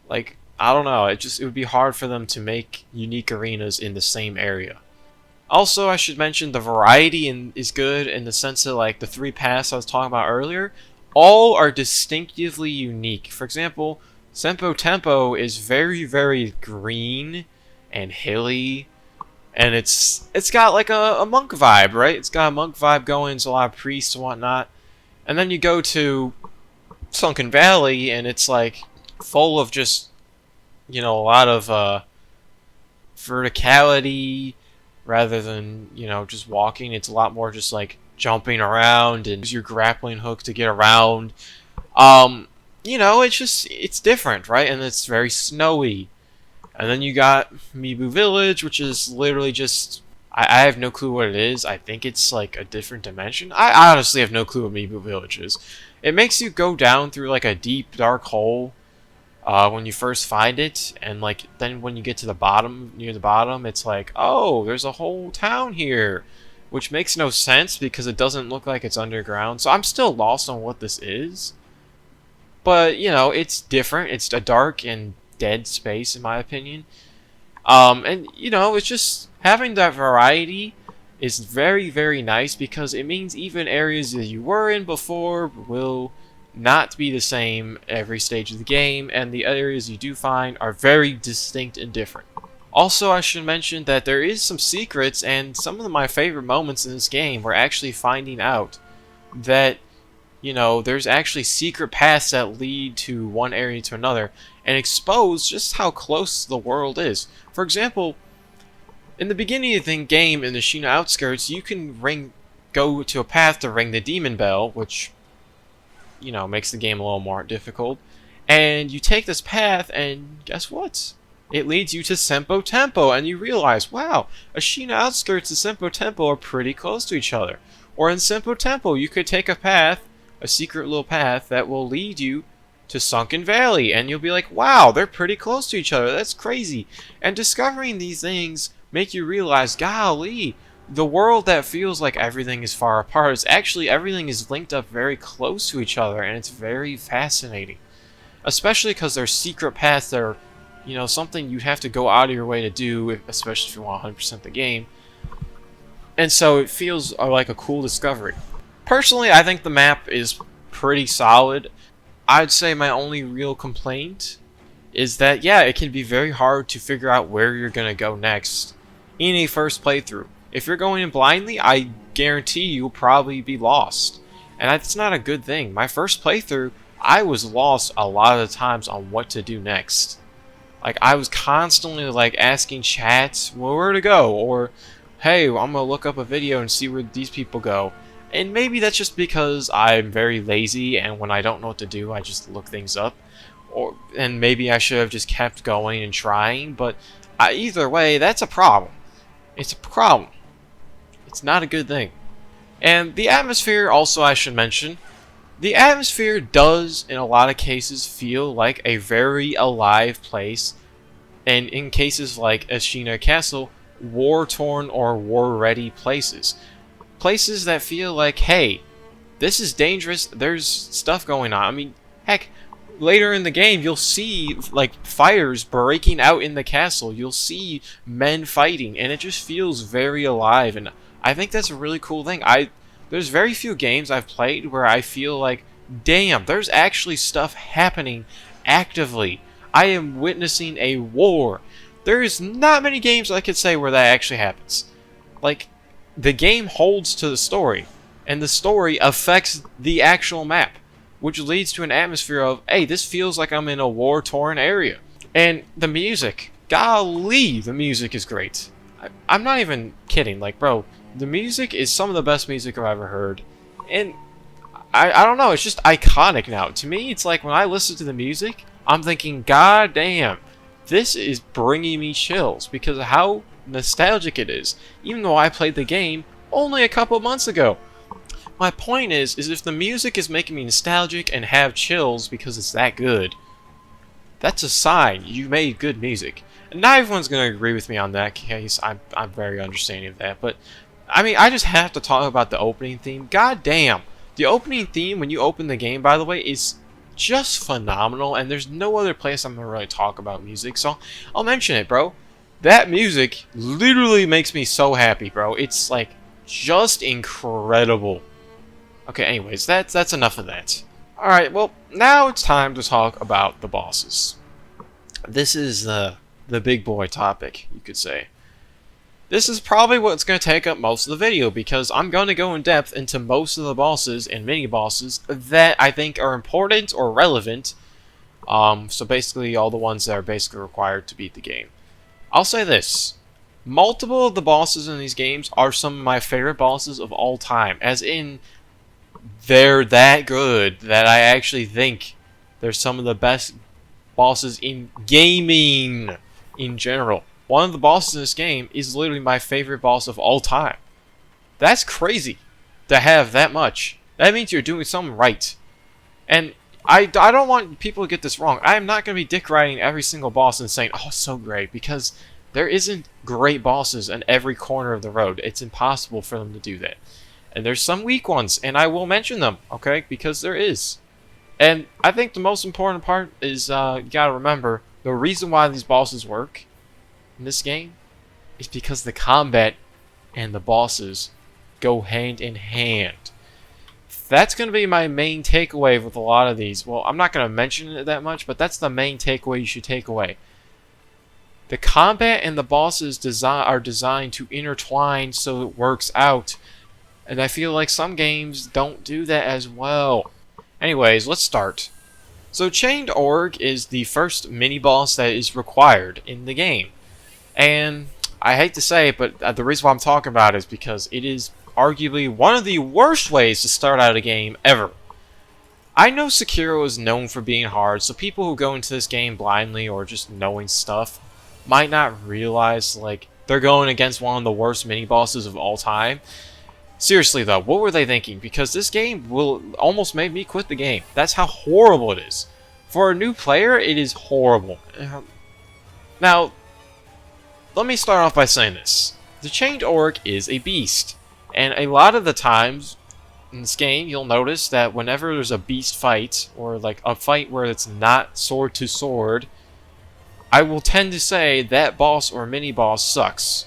Like, I don't know. It would be hard for them to make unique arenas in the same area. Also, I should mention the variety is good in the sense that like the 3 paths I was talking about earlier, all are distinctively unique. For example, Senpo Tempo is very, very green and hilly, and it's got like a monk vibe, right? It's got a monk vibe going. It's a lot of priests and whatnot. And then you go to Sunken Valley, and it's like full of just, you know, a lot of verticality rather than, you know, just walking. It's a lot more just like jumping around and use your grappling hook to get around. You know, it's different, right? And it's very snowy. And then you got Mibu Village, which is literally just, I have no clue what it is. I think it's like a different dimension. I honestly have no clue what Mibu Village is. It makes you go down through like a deep, dark hole when you first find it, and like then when you get to the bottom, near the bottom, it's like, oh, there's a whole town here, which makes no sense because it doesn't look like it's underground. So I'm still lost on what this is. But, you know, it's different. It's a dark and dead space, in my opinion. And, you know, it's just having that variety is very, very nice because it means even areas that you were in before will not be the same every stage of the game, and the areas you do find are very distinct and different. Also, I should mention that there is some secrets, and some of my favorite moments in this game were actually finding out that, you know, there's actually secret paths that lead to one area to another and expose just how close the world is. For example, in the beginning of the game in the Shina outskirts, you can go to a path to ring the demon bell, which, you know, makes the game a little more difficult. And you take this path, and guess what? It leads you to Senpo Tempo, and you realize, wow, Ashina outskirts and Senpo Tempo are pretty close to each other. Or in Senpo Tempo, you could take a path, a secret little path that will lead you to Sunken Valley, and you'll be like, wow, they're pretty close to each other. That's crazy. And discovering these things make you realize, golly, the world that feels like everything is far apart is actually everything is linked up very close to each other, and it's very fascinating. Especially because there's secret paths that are, you know, something you'd have to go out of your way to do, especially if you want 100% the game. And so it feels like a cool discovery. Personally, I think the map is pretty solid. I'd say my only real complaint is that, yeah, it can be very hard to figure out where you're going to go next in a first playthrough. If you're going in blindly, I guarantee you'll probably be lost. And that's not a good thing. My first playthrough, I was lost a lot of the times on what to do next. Like, I was constantly, like, asking chat, well, where to go? Or, hey, I'm going to look up a video and see where these people go. And maybe that's just because I'm very lazy, and when I don't know what to do, I just look things up. And maybe I should have just kept going and trying, but either way, that's a problem. It's a problem. It's not a good thing. And the atmosphere, also I should mention, the atmosphere does, in a lot of cases, feel like a very alive place, and in cases like Ashina Castle, war-torn or war-ready places. Places that feel like, hey, this is dangerous, there's stuff going on. I mean, heck, later in the game, you'll see, like, fires breaking out in the castle. You'll see men fighting, and it just feels very alive, and I think that's a really cool thing. There's very few games I've played where I feel like, damn, there's actually stuff happening actively. I am witnessing a war. There's not many games I could say where that actually happens. Like, the game holds to the story, and the story affects the actual map, which leads to an atmosphere of, hey, this feels like I'm in a war-torn area. And the music, golly, the music is great. I'm not even kidding, like, bro, the music is some of the best music I've ever heard, and I don't know, it's just iconic now. To me, it's like when I listen to the music, I'm thinking, god damn, this is bringing me chills because of how nostalgic it is, even though I played the game only a couple months ago. My point is if the music is making me nostalgic and have chills because it's that good, that's a sign you made good music. And not everyone's going to agree with me on that case. I'm very understanding of that. But, I mean, I just have to talk about the opening theme. God damn. The opening theme, when you open the game, by the way, is just phenomenal. And there's no other place I'm going to really talk about music. So, I'll mention it, bro. That music literally makes me so happy, bro. It's, like, just incredible. Okay, anyways, that's enough of that. Alright, well, now it's time to talk about the bosses. This is the big boy topic, you could say. This is probably what's going to take up most of the video, because I'm going to go in depth into most of the bosses and mini-bosses that I think are important or relevant. So basically all the ones that are basically required to beat the game. I'll say this. Multiple of the bosses in these games are some of my favorite bosses of all time, as in they're that good that I actually think they're some of the best bosses in gaming in general. One of the bosses in this game is literally my favorite boss of all time. That's crazy to have that much. That means you're doing something right. And I don't want people to get this wrong. I am not going to be dick riding every single boss and saying, oh, so great, because there isn't great bosses in every corner of the road. It's impossible for them to do that. And there's some weak ones, and I will mention them, okay? Because there is. And I think the most important part is, you gotta remember, the reason why these bosses work in this game is because the combat and the bosses go hand in hand. That's going to be my main takeaway with a lot of these. Well, I'm not going to mention it that much, but that's the main takeaway you should take away. The combat and the bosses are designed to intertwine so it works out. And I feel like some games don't do that as well. Anyways, let's start. So Chained Org is the first mini-boss that is required in the game. And I hate to say it, but the reason why I'm talking about it is because it is arguably one of the worst ways to start out a game ever. I know Sekiro is known for being hard, so people who go into this game blindly or just knowing stuff might not realize, like, they're going against one of the worst mini-bosses of all time. Seriously though, what were they thinking? Because this game will almost make me quit the game. That's how horrible it is. For a new player, it is horrible. Now, let me start off by saying this. The Chained Orc is a beast. And a lot of the times in this game, you'll notice that whenever there's a beast fight, or like a fight where it's not sword to sword, I will tend to say that boss or mini-boss sucks.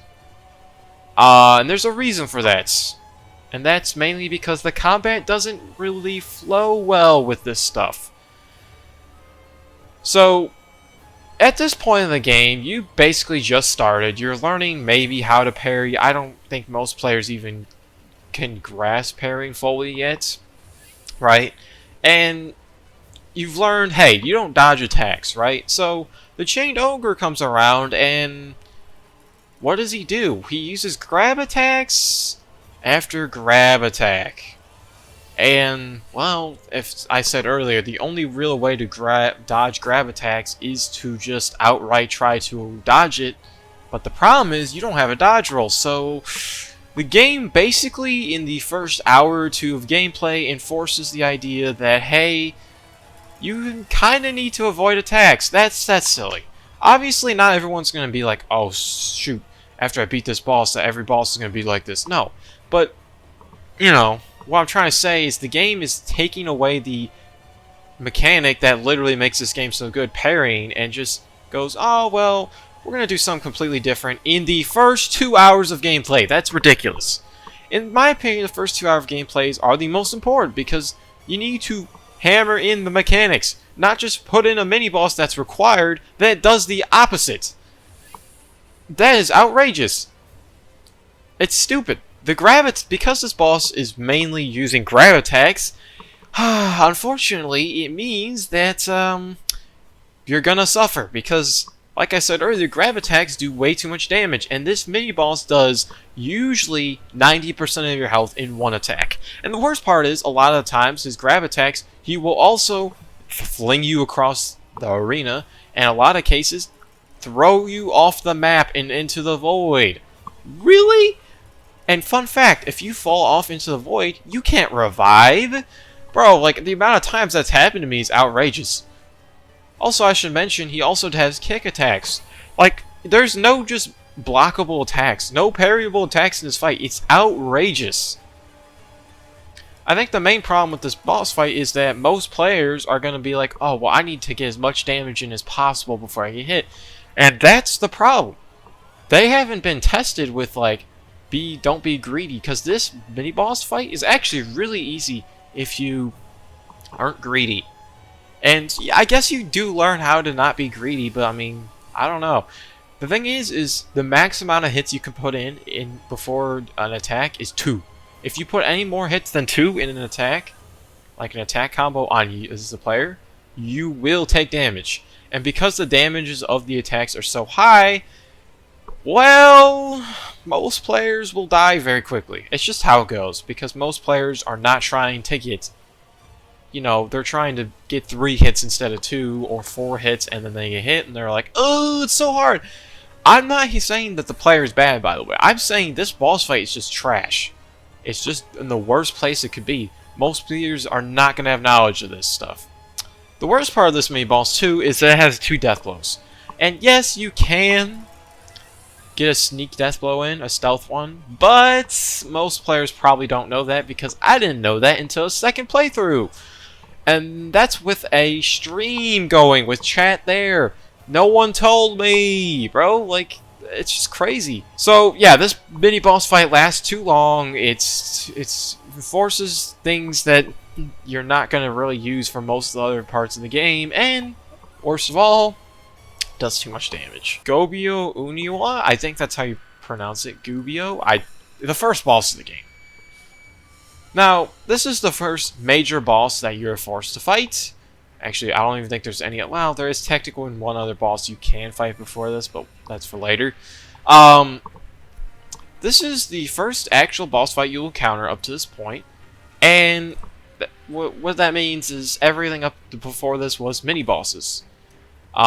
And there's a reason for that. And that's mainly because the combat doesn't really flow well with this stuff. So, at this point in the game, you basically just started. You're learning maybe how to parry. I don't think most players even can grasp parrying fully yet. Right? And you've learned, hey, you don't dodge attacks, right? So, the Chained Ogre comes around and what does he do? He uses grab attacks after grab attack. And, well, if I said earlier, the only real way to dodge grab attacks is to just outright try to dodge it. But the problem is, you don't have a dodge roll, so the game basically, in the first hour or two of gameplay, enforces the idea that, hey, you kind of need to avoid attacks. That's silly. Obviously, not everyone's going to be like, oh, shoot, after I beat this boss, that every boss is going to be like this. No. But, you know, what I'm trying to say is the game is taking away the mechanic that literally makes this game so good, parrying, and just goes, oh, well, we're going to do something completely different in the first 2 hours of gameplay. That's ridiculous. In my opinion, the first 2 hours of gameplays are the most important because you need to hammer in the mechanics, not just put in a mini-boss that's required that does the opposite. That is outrageous. It's stupid. Because this boss is mainly using grab attacks, unfortunately, it means that you're gonna suffer because, like I said earlier, grab attacks do way too much damage, and this mini-boss does usually 90% of your health in one attack. And the worst part is, a lot of the times, his grab attacks, he will also fling you across the arena, and in a lot of cases, throw you off the map and into the void. Really? And fun fact, if you fall off into the void, you can't revive. Bro, like, the amount of times that's happened to me is outrageous. Also, I should mention, he also has kick attacks. Like, there's no just blockable attacks, no parryable attacks in this fight. It's outrageous. I think the main problem with this boss fight is that most players are going to be like, oh, well, I need to get as much damage in as possible before I get hit. And that's the problem. They haven't been tested with, like, don't be greedy, because this mini-boss fight is actually really easy if you aren't greedy. And I guess you do learn how to not be greedy, but I mean, I don't know. The thing is the max amount of hits you can put in before an attack is 2. If you put any more hits than 2 in an attack, like an attack combo on you as the player, you will take damage. And because the damages of the attacks are so high, well, most players will die very quickly. It's just how it goes, because most players are not trying to get, you know, they're trying to get 3 hits instead of 2, or 4 hits, and then they get hit, and they're like, oh, it's so hard. I'm not saying that the player is bad, by the way. I'm saying this boss fight is just trash. It's just in the worst place it could be. Most players are not going to have knowledge of this stuff. The worst part of this mini-boss, too, is that it has 2 death blows. And yes, you can get a sneak death blow in, a stealth one, but most players probably don't know that, because I didn't know that until a second playthrough. And that's with a stream going, with chat there. No one told me, bro. Like, it's just crazy. So yeah, this mini boss fight lasts too long. It forces things that you're not gonna really use for most of the other parts of the game, and worst of all, does too much damage. Gobio Uniwa, I think that's how you pronounce it. Gubio. The first boss of the game. Now, this is the first major boss that you're forced to fight. Actually, I don't even think there's any. Well, there is technically one other boss you can fight before this, but that's for later. This is the first actual boss fight you'll encounter up to this point, and what that means is everything up to before this was mini bosses,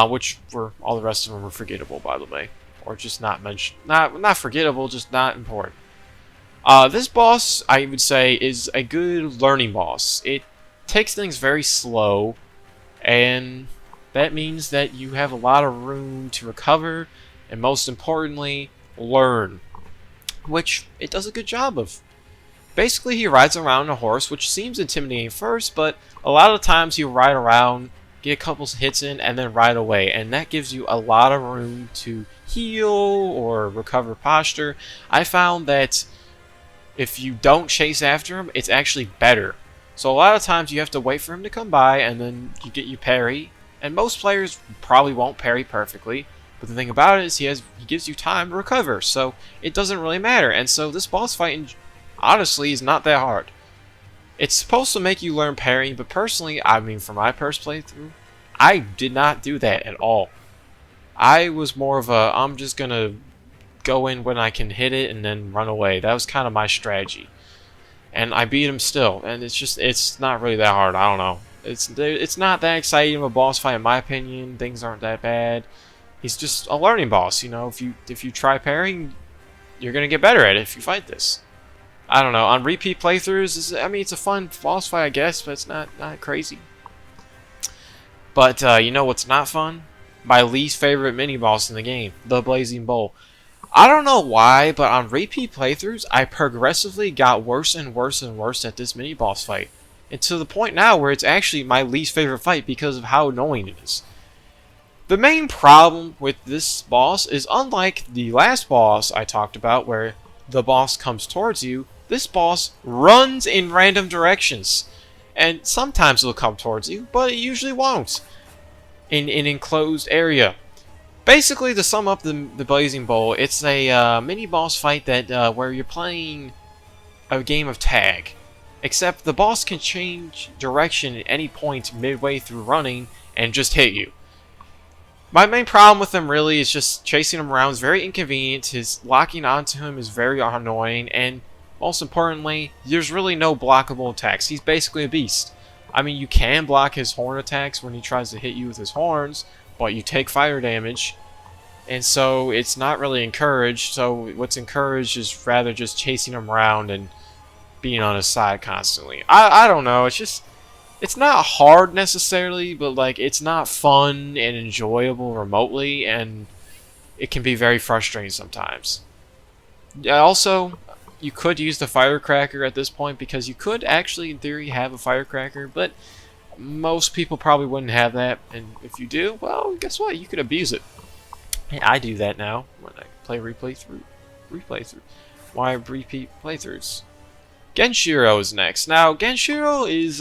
which were all the rest of them were forgettable, by the way, or just not mentioned. Not forgettable, just not important. This boss, I would say, is a good learning boss. It takes things very slow, and that means that you have a lot of room to recover, and most importantly, learn, which it does a good job of. Basically, he rides around a horse, which seems intimidating at first, but a lot of times he'll ride around, get a couple hits in, and then ride away, and that gives you a lot of room to heal or recover posture. I found that if you don't chase after him, it's actually better. So a lot of times you have to wait for him to come by, and then you get your parry. And most players probably won't parry perfectly, but the thing about it is he gives you time to recover, so it doesn't really matter. And so this boss fight, honestly, is not that hard. It's supposed to make you learn parrying, but personally, I mean, for my first playthrough, I did not do that at all. I was more of a, I'm just gonna go in when I can hit it and then run away. That was kind of my strategy. And I beat him still, and it's not really that hard. I don't know. It's not that exciting of a boss fight in my opinion. Things aren't that bad. He's just a learning boss, you know. If you try parrying, you're gonna get better at it if you fight this. I don't know. On repeat playthroughs, I mean, it's a fun boss fight, I guess, but it's not crazy. But you know what's not fun? My least favorite mini boss in the game, the Blazing Bowl. I don't know why, but on repeat playthroughs, I progressively got worse and worse and worse at this mini boss fight. And to the point now where it's actually my least favorite fight because of how annoying it is. The main problem with this boss is, unlike the last boss I talked about where the boss comes towards you, this boss runs in random directions. And sometimes it'll come towards you, but it usually won't. In an enclosed area. Basically, to sum up the Blazing Bowl, it's a mini-boss fight that where you're playing a game of tag. Except the boss can change direction at any point midway through running and just hit you. My main problem with him really is just chasing him around is very inconvenient. His locking onto him is very annoying, and most importantly, there's really no blockable attacks. He's basically a beast. I mean, you can block his horn attacks when he tries to hit you with his horns, but you take fire damage, and so it's not really encouraged. So what's encouraged is rather just chasing him around and being on his side constantly. I don't know, it's just, it's not hard necessarily, but like it's not fun and enjoyable remotely, and it can be very frustrating sometimes. Also, you could use the firecracker at this point, because you could actually in theory have a firecracker, but most people probably wouldn't have that, and if you do, well, guess what, you could abuse it. And I do that now when I play replay through my repeat playthroughs. Genshiro is next. Now, Genshiro is,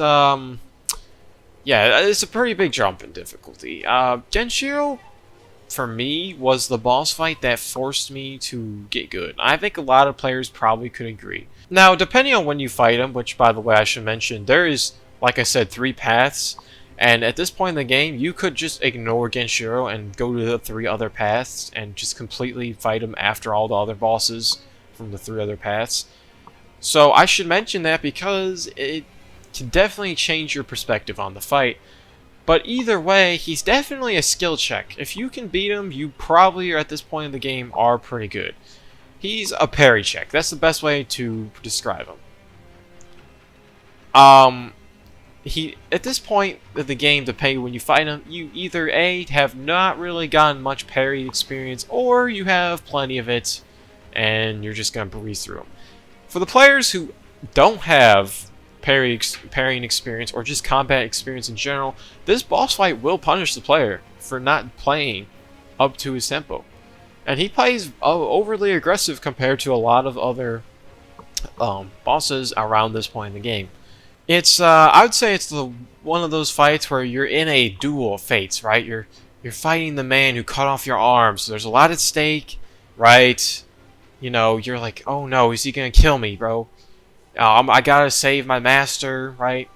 yeah, it's a pretty big jump in difficulty. Genshiro, for me, was the boss fight that forced me to get good. I think a lot of players probably could agree. Now, depending on when you fight him, which, by the way, I should mention, there is, like I said, 3 paths, and at this point in the game, you could just ignore Genshiro and go to the 3 other paths and just completely fight him after all the other bosses from the 3 other paths. So I should mention that because it can definitely change your perspective on the fight. But either way, he's definitely a skill check. If you can beat him, you probably, at this point in the game, are pretty good. He's a parry check. That's the best way to describe him. At this point of the game, depending when you fight him, you either A, have not really gotten much parry experience, or you have plenty of it, and you're just going to breeze through him. For the players who don't have parrying experience or just combat experience in general, this boss fight will punish the player for not playing up to his tempo. And he plays overly aggressive compared to a lot of other bosses around this point in the game. It's I would say it's one of those fights where you're in a duel of fates, right? You're fighting the man who cut off your arms. So there's a lot at stake, right? You know, you're like, oh no, is he gonna kill me, bro? I gotta save my master, right?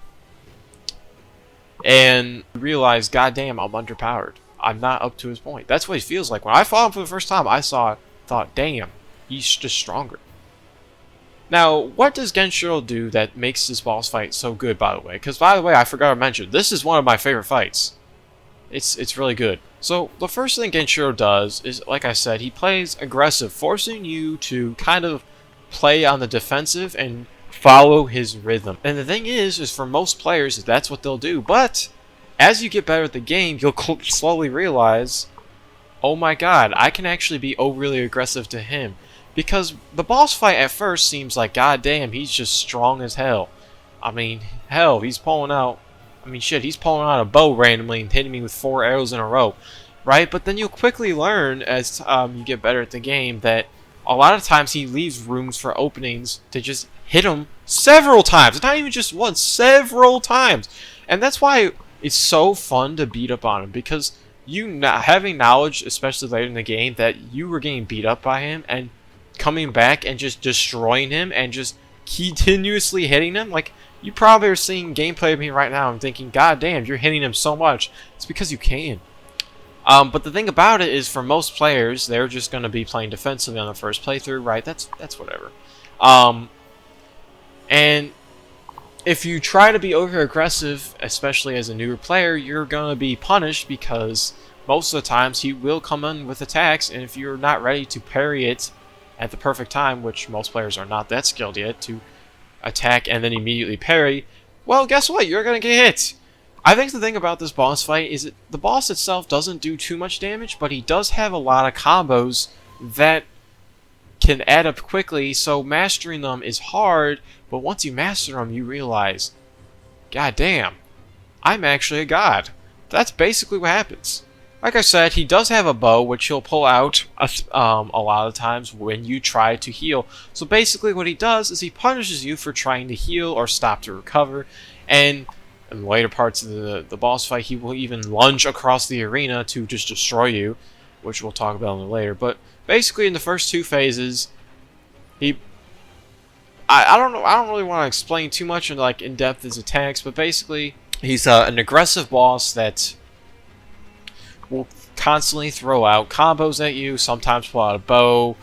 And you realize, goddamn, I'm underpowered. I'm not up to his point. That's what it feels like. When I fought him for the first time, I thought, damn, he's just stronger. Now, what does Genshiro do that makes this boss fight so good, by the way? Because, by the way, I forgot to mention, this is one of my favorite fights. It's really good. So, the first thing Genshiro does is, like I said, he plays aggressive, forcing you to kind of play on the defensive and follow his rhythm. And the thing is for most players, that's what they'll do. But, as you get better at the game, you'll slowly realize, oh my god, I can actually be overly aggressive to him. Because the boss fight at first seems like, god damn, he's just strong as hell. I mean, hell, he's pulling out a bow randomly and hitting me with 4 arrows in a row, right? But then you'll quickly learn as you get better at the game that a lot of times he leaves rooms for openings to just hit him several times. It's not even just once, several times. And that's why it's so fun to beat up on him, because having knowledge, especially later in the game, that you were getting beat up by him and coming back and just destroying him and just continuously hitting him, like, you probably are seeing gameplay of me right now and thinking, god damn, you're hitting him so much. It's because you can. But the thing about it is, for most players, they're just going to be playing defensively on the first playthrough, right? That's whatever. And if you try to be over-aggressive, especially as a newer player, you're going to be punished, because most of the times he will come in with attacks, and if you're not ready to parry it at the perfect time, which most players are not that skilled yet, to attack and then immediately parry, well, guess what? You're going to get hit. I think the thing about this boss fight is that the boss itself doesn't do too much damage, but he does have a lot of combos that can add up quickly, so mastering them is hard, but once you master them, you realize, god damn, I'm actually a god. That's basically what happens. Like I said, he does have a bow, which he'll pull out a lot of times when you try to heal. So basically what he does is he punishes you for trying to heal or stop to recover, and in the later parts of the boss fight, he will even lunge across the arena to just destroy you, which we'll talk about a little later. But basically, in the first 2 phases, I don't know. I don't really want to explain too much in depth his attacks, but basically, he's an aggressive boss that will constantly throw out combos at you. Sometimes pull out a bow,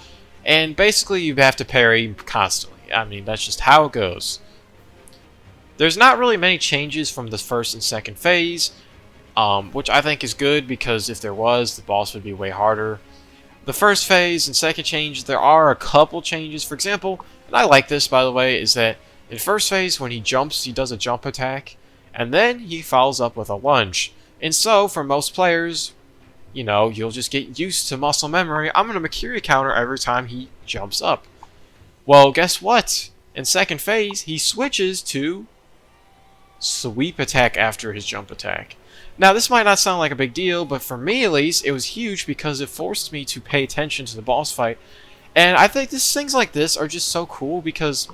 and basically, you have to parry constantly. I mean, that's just how it goes. There's not really many changes from the first and second phase, which I think is good because if there was, the boss would be way harder. The first phase and second change, there are a couple changes. For example, and I like this by the way, is that in first phase when he jumps, he does a jump attack, and then he follows up with a lunge. And so for most players, you know, you'll just get used to muscle memory. I'm gonna Mercury counter every time he jumps up. Well, guess what? In second phase, he switches to sweep attack after his jump attack. Now, this might not sound like a big deal, but for me at least, it was huge because it forced me to pay attention to the boss fight. And I think things like this are just so cool because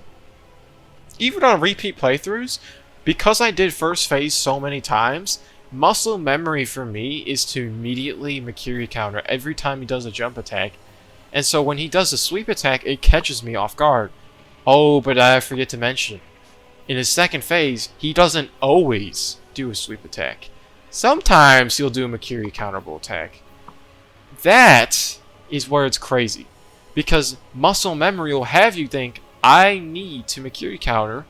even on repeat playthroughs, because I did first phase so many times, muscle memory for me is to immediately Mercury counter every time he does a jump attack. And so when he does a sweep attack, it catches me off guard. Oh, but I forget to mention, in his second phase, he doesn't always do a sweep attack. Sometimes he'll do a Mercury counterable attack. That is where it's crazy. Because muscle memory will have you think, I need to Mercury counter,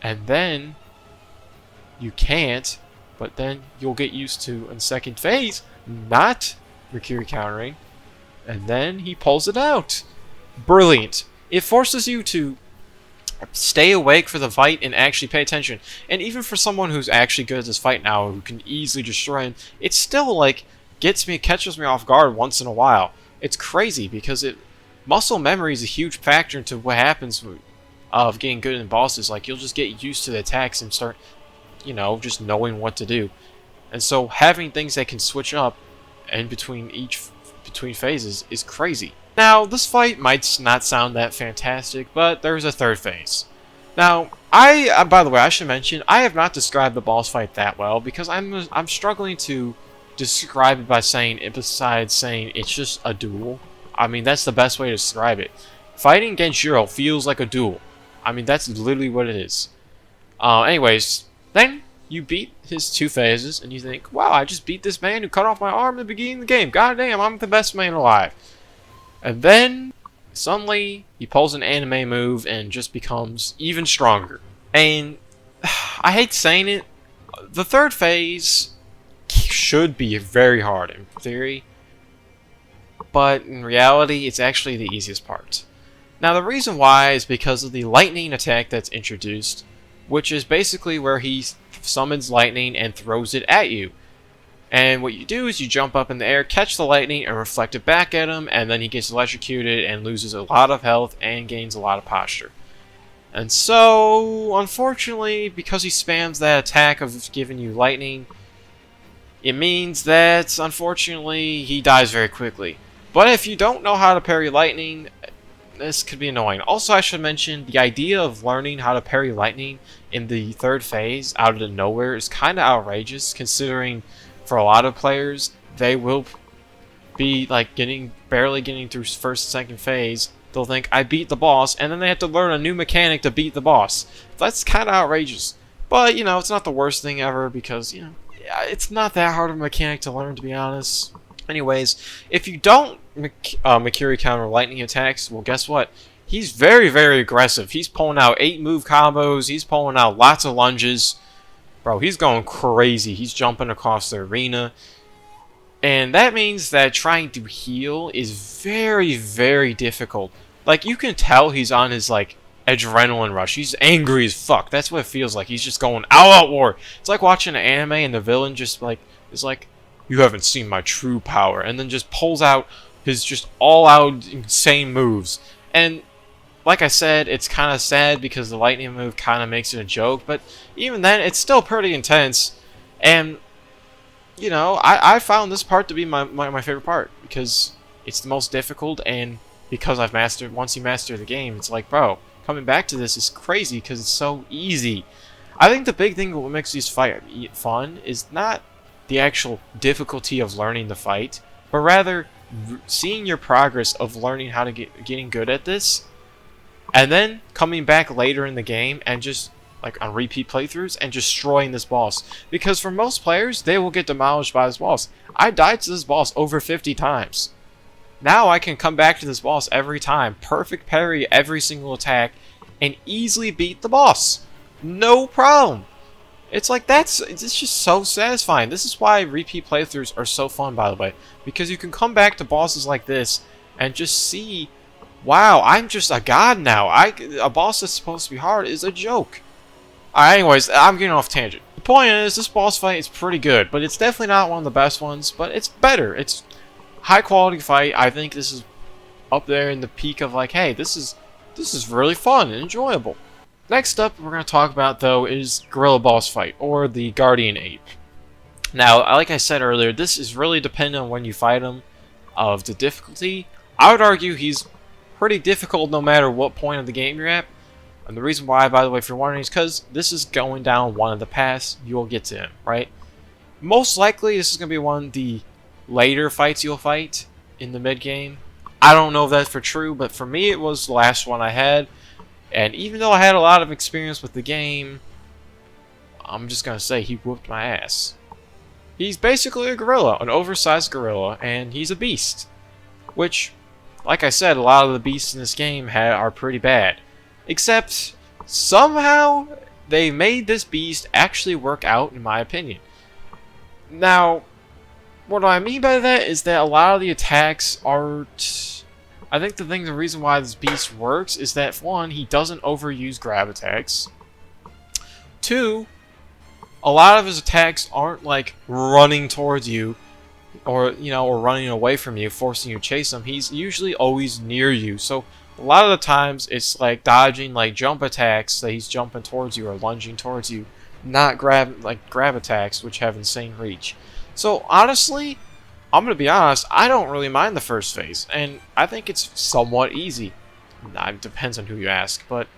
and then you can't, but then you'll get used to, in second phase, not Mercury countering, and then he pulls it out. Brilliant. It forces you to stay awake for the fight and actually pay attention. And even for someone who's actually good at this fight now, who can easily destroy him, it still like catches me off guard once in a while. It's crazy because muscle memory is a huge factor into what happens of getting good in bosses. Like you'll just get used to the attacks and start, you know, just knowing what to do. And so having things that can switch up in between phases is crazy. Now, this fight might not sound that fantastic, but there's a third phase. Now, by the way, I should mention, I have not described the boss fight that well because I'm struggling to describe it besides saying it's just a duel. I mean, that's the best way to describe it. Fighting against Jiro feels like a duel. I mean, that's literally what it is. Anyways, then you beat his 2 phases, and you think, wow, I just beat this man who cut off my arm at the beginning of the game. God damn, I'm the best man alive. And then, suddenly, he pulls an anime move and just becomes even stronger. And, I hate saying it, the third phase should be very hard in theory, but in reality, it's actually the easiest part. Now, the reason why is because of the lightning attack that's introduced, which is basically where he summons lightning and throws it at you. And what you do is you jump up in the air, catch the lightning, and reflect it back at him, and then he gets electrocuted and loses a lot of health and gains a lot of posture. And so, unfortunately, because he spams that attack of giving you lightning, it means that, unfortunately, he dies very quickly. But if you don't know how to parry lightning, this could be annoying. Also, I should mention, the idea of learning how to parry lightning in the third phase out of nowhere is kind of outrageous, considering for a lot of players, they will be like barely getting through first and second phase. They'll think, I beat the boss, and then they have to learn a new mechanic to beat the boss. That's kind of outrageous. But, you know, it's not the worst thing ever because, you know, it's not that hard of a mechanic to learn, to be honest. Anyways, if you don't Mercury counter lightning attacks, well, guess what? He's very, very aggressive. He's pulling out 8 move combos. He's pulling out lots of lunges. Bro, he's going crazy. He's jumping across the arena. And that means that trying to heal is very, very difficult. Like, you can tell he's on his, like, adrenaline rush. He's angry as fuck. That's what it feels like. He's just going out war. It's like watching an anime and the villain just, like, is like, you haven't seen my true power. And then just pulls out his just all-out insane moves. And like I said, it's kind of sad because the lightning move kind of makes it a joke, but even then, it's still pretty intense. And, you know, I found this part to be my favorite part because it's the most difficult, and because once you master the game, it's like, bro, coming back to this is crazy because it's so easy. I think the big thing that makes these fight fun is not the actual difficulty of learning the fight, but rather seeing your progress of learning how to getting good at this. And then coming back later in the game and just, like, on repeat playthroughs and destroying this boss. Because for most players, they will get demolished by this boss. I died to this boss over 50 times. Now I can come back to this boss every time, perfect parry every single attack, and easily beat the boss. No problem. It's like it's just so satisfying. This is why repeat playthroughs are so fun, by the way, because you can come back to bosses like this and just see, wow, I'm just a god now. A boss that's supposed to be hard is a joke. Anyways, I'm getting off tangent. The point is, this boss fight is pretty good, but it's definitely not one of the best ones, but it's better. It's high quality fight. I think this is up there in the peak of like, hey, this is really fun and enjoyable. Next up, we're going to talk about, though, is Gorilla Boss Fight, or the Guardian Ape. Now, like I said earlier, this is really dependent on when you fight him, of the difficulty. I would argue he's pretty difficult no matter what point of the game you're at. And the reason why, by the way, if you're wondering, is because this is going down one of the paths you'll get to him, right? Most likely, this is going to be one of the later fights you'll fight in the mid-game. I don't know if that's for true, but for me, it was the last one I had. And even though I had a lot of experience with the game, I'm just going to say he whooped my ass. He's basically a gorilla, an oversized gorilla, and he's a beast. Which, like I said, a lot of the beasts in this game are pretty bad. Except, somehow, they made this beast actually work out, in my opinion. Now, what I mean by that is that a lot of the attacks aren't... I think the reason why this beast works is that, one, he doesn't overuse grab attacks. Two, a lot of his attacks aren't like running towards you, or or running away from you, forcing you to chase him. He's usually always near you. So a lot of the times it's like dodging like jump attacks that he's jumping towards you or lunging towards you, not grab attacks which have insane reach. So honestly, I'm going to be honest, I don't really mind the first phase, and I think it's somewhat easy. It depends on who you ask, but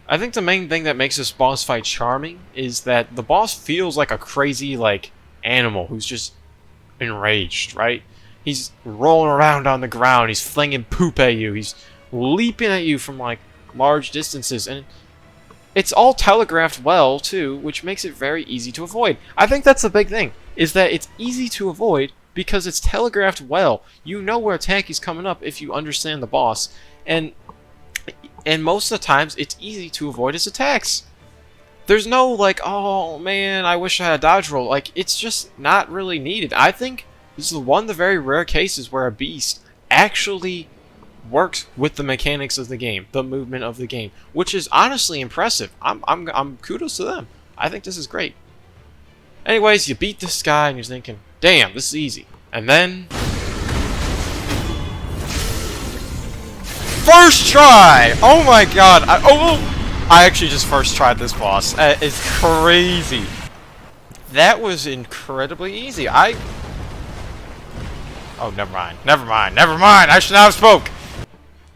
I think the main thing that makes this boss fight charming is that the boss feels like a crazy, like, animal who's just enraged, right? He's rolling around on the ground, he's flinging poop at you, he's leaping at you from, like, large distances, and it's all telegraphed well, too, which makes it very easy to avoid. I think that's the big thing, is that it's easy to avoid because it's telegraphed well. You know where attack is coming up if you understand the boss, and most of the times it's easy to avoid his attacks. There's no like, oh man, I wish I had a dodge roll. Like, it's just not really needed. I think this is one of the very rare cases where a beast actually works with the mechanics of the game, the movement of the game, which is honestly impressive. I'm kudos to them. I think this is great. Anyways, you beat this guy and you're thinking, damn, this is easy. And then... first try! Oh my god! I actually just first tried this boss. It's crazy. That was incredibly easy. Oh, never mind. Never mind. Never mind! I should not have spoke!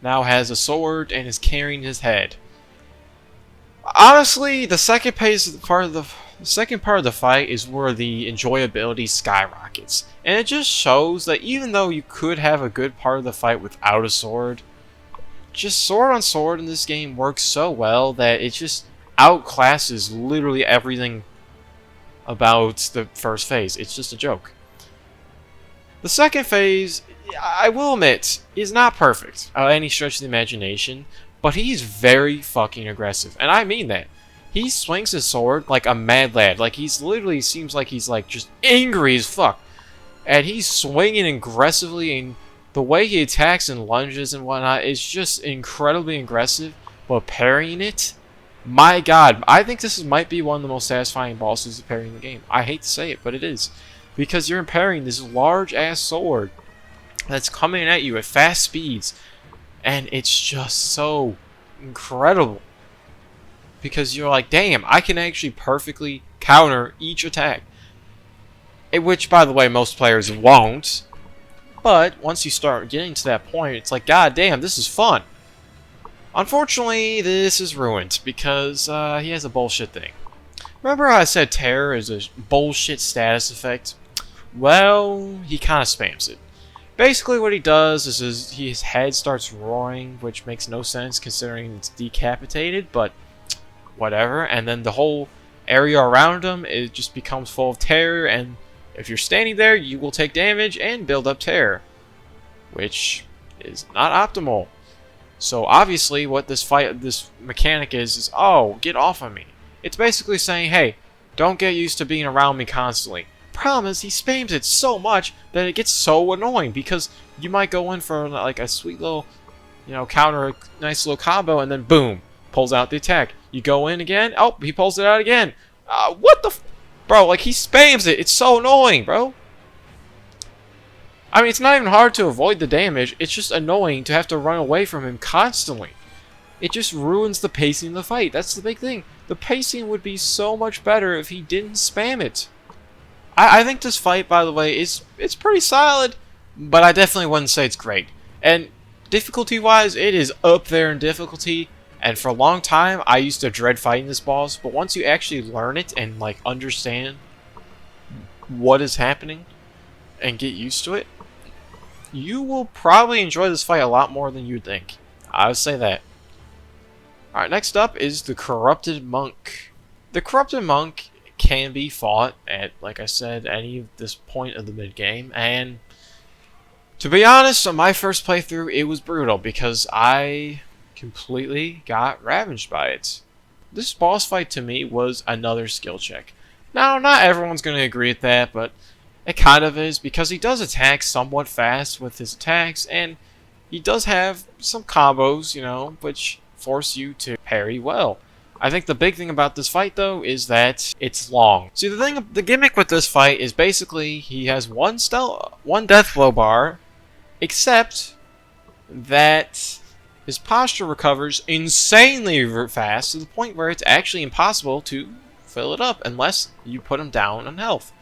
Now has a sword and is carrying his head. Honestly, the second part of the fight is where the enjoyability skyrockets. And it just shows that even though you could have a good part of the fight without a sword, just sword on sword in this game works so well that it just outclasses literally everything about the first phase. It's just a joke. The second phase, I will admit, is not perfect by any stretch of the imagination, but he's very fucking aggressive, and I mean that. He swings his sword like a mad lad. Like, he's literally seems like he's like just angry as fuck. And he's swinging aggressively, and the way he attacks and lunges and whatnot is just incredibly aggressive. But parrying it, my god, I think this might be one of the most satisfying bosses to parry in the game. I hate to say it, but it is. Because you're parrying this large-ass sword that's coming at you at fast speeds. And it's just so incredible. Because you're like, damn, I can actually perfectly counter each attack. Which, by the way, most players won't. But once you start getting to that point, it's like, god damn, this is fun. Unfortunately, this is ruined because he has a bullshit thing. Remember how I said terror is a bullshit status effect? Well, he kind of spams it. Basically what he does is his head starts roaring, which makes no sense considering it's decapitated, but whatever. And then the whole area around him, it just becomes full of terror, and if you're standing there, you will take damage and build up terror, which is not optimal. So obviously what this mechanic is, oh, get off of me. It's basically saying, hey, don't get used to being around me constantly. Problem is, he spams it so much that it gets so annoying because you might go in for like a sweet little, counter, a nice little combo, and then boom, pulls out the attack. You go in again, oh, he pulls it out again. What the bro, like he spams it. It's so annoying, bro. I mean, it's not even hard to avoid the damage. It's just annoying to have to run away from him constantly. It just ruins the pacing of the fight. That's the big thing. The pacing would be so much better if he didn't spam it. I think this fight, by the way, it's pretty solid, but I definitely wouldn't say it's great. And difficulty-wise, it is up there in difficulty. And for a long time, I used to dread fighting this boss. But once you actually learn it and like understand what is happening and get used to it, you will probably enjoy this fight a lot more than you'd think. I would say that. Alright, next up is the Corrupted Monk. The Corrupted Monk can be fought at, like I said, any of this point of the mid-game, and to be honest, on my first playthrough, it was brutal because I completely got ravaged by it. This boss fight to me was another skill check. Now, not everyone's going to agree with that, but it kind of is because he does attack somewhat fast with his attacks, and he does have some combos, which force you to parry well. I think the big thing about this fight, though, is that it's long. See, the gimmick with this fight is basically he has one death blow bar, except that his posture recovers insanely fast to the point where it's actually impossible to fill it up unless you put him down on health.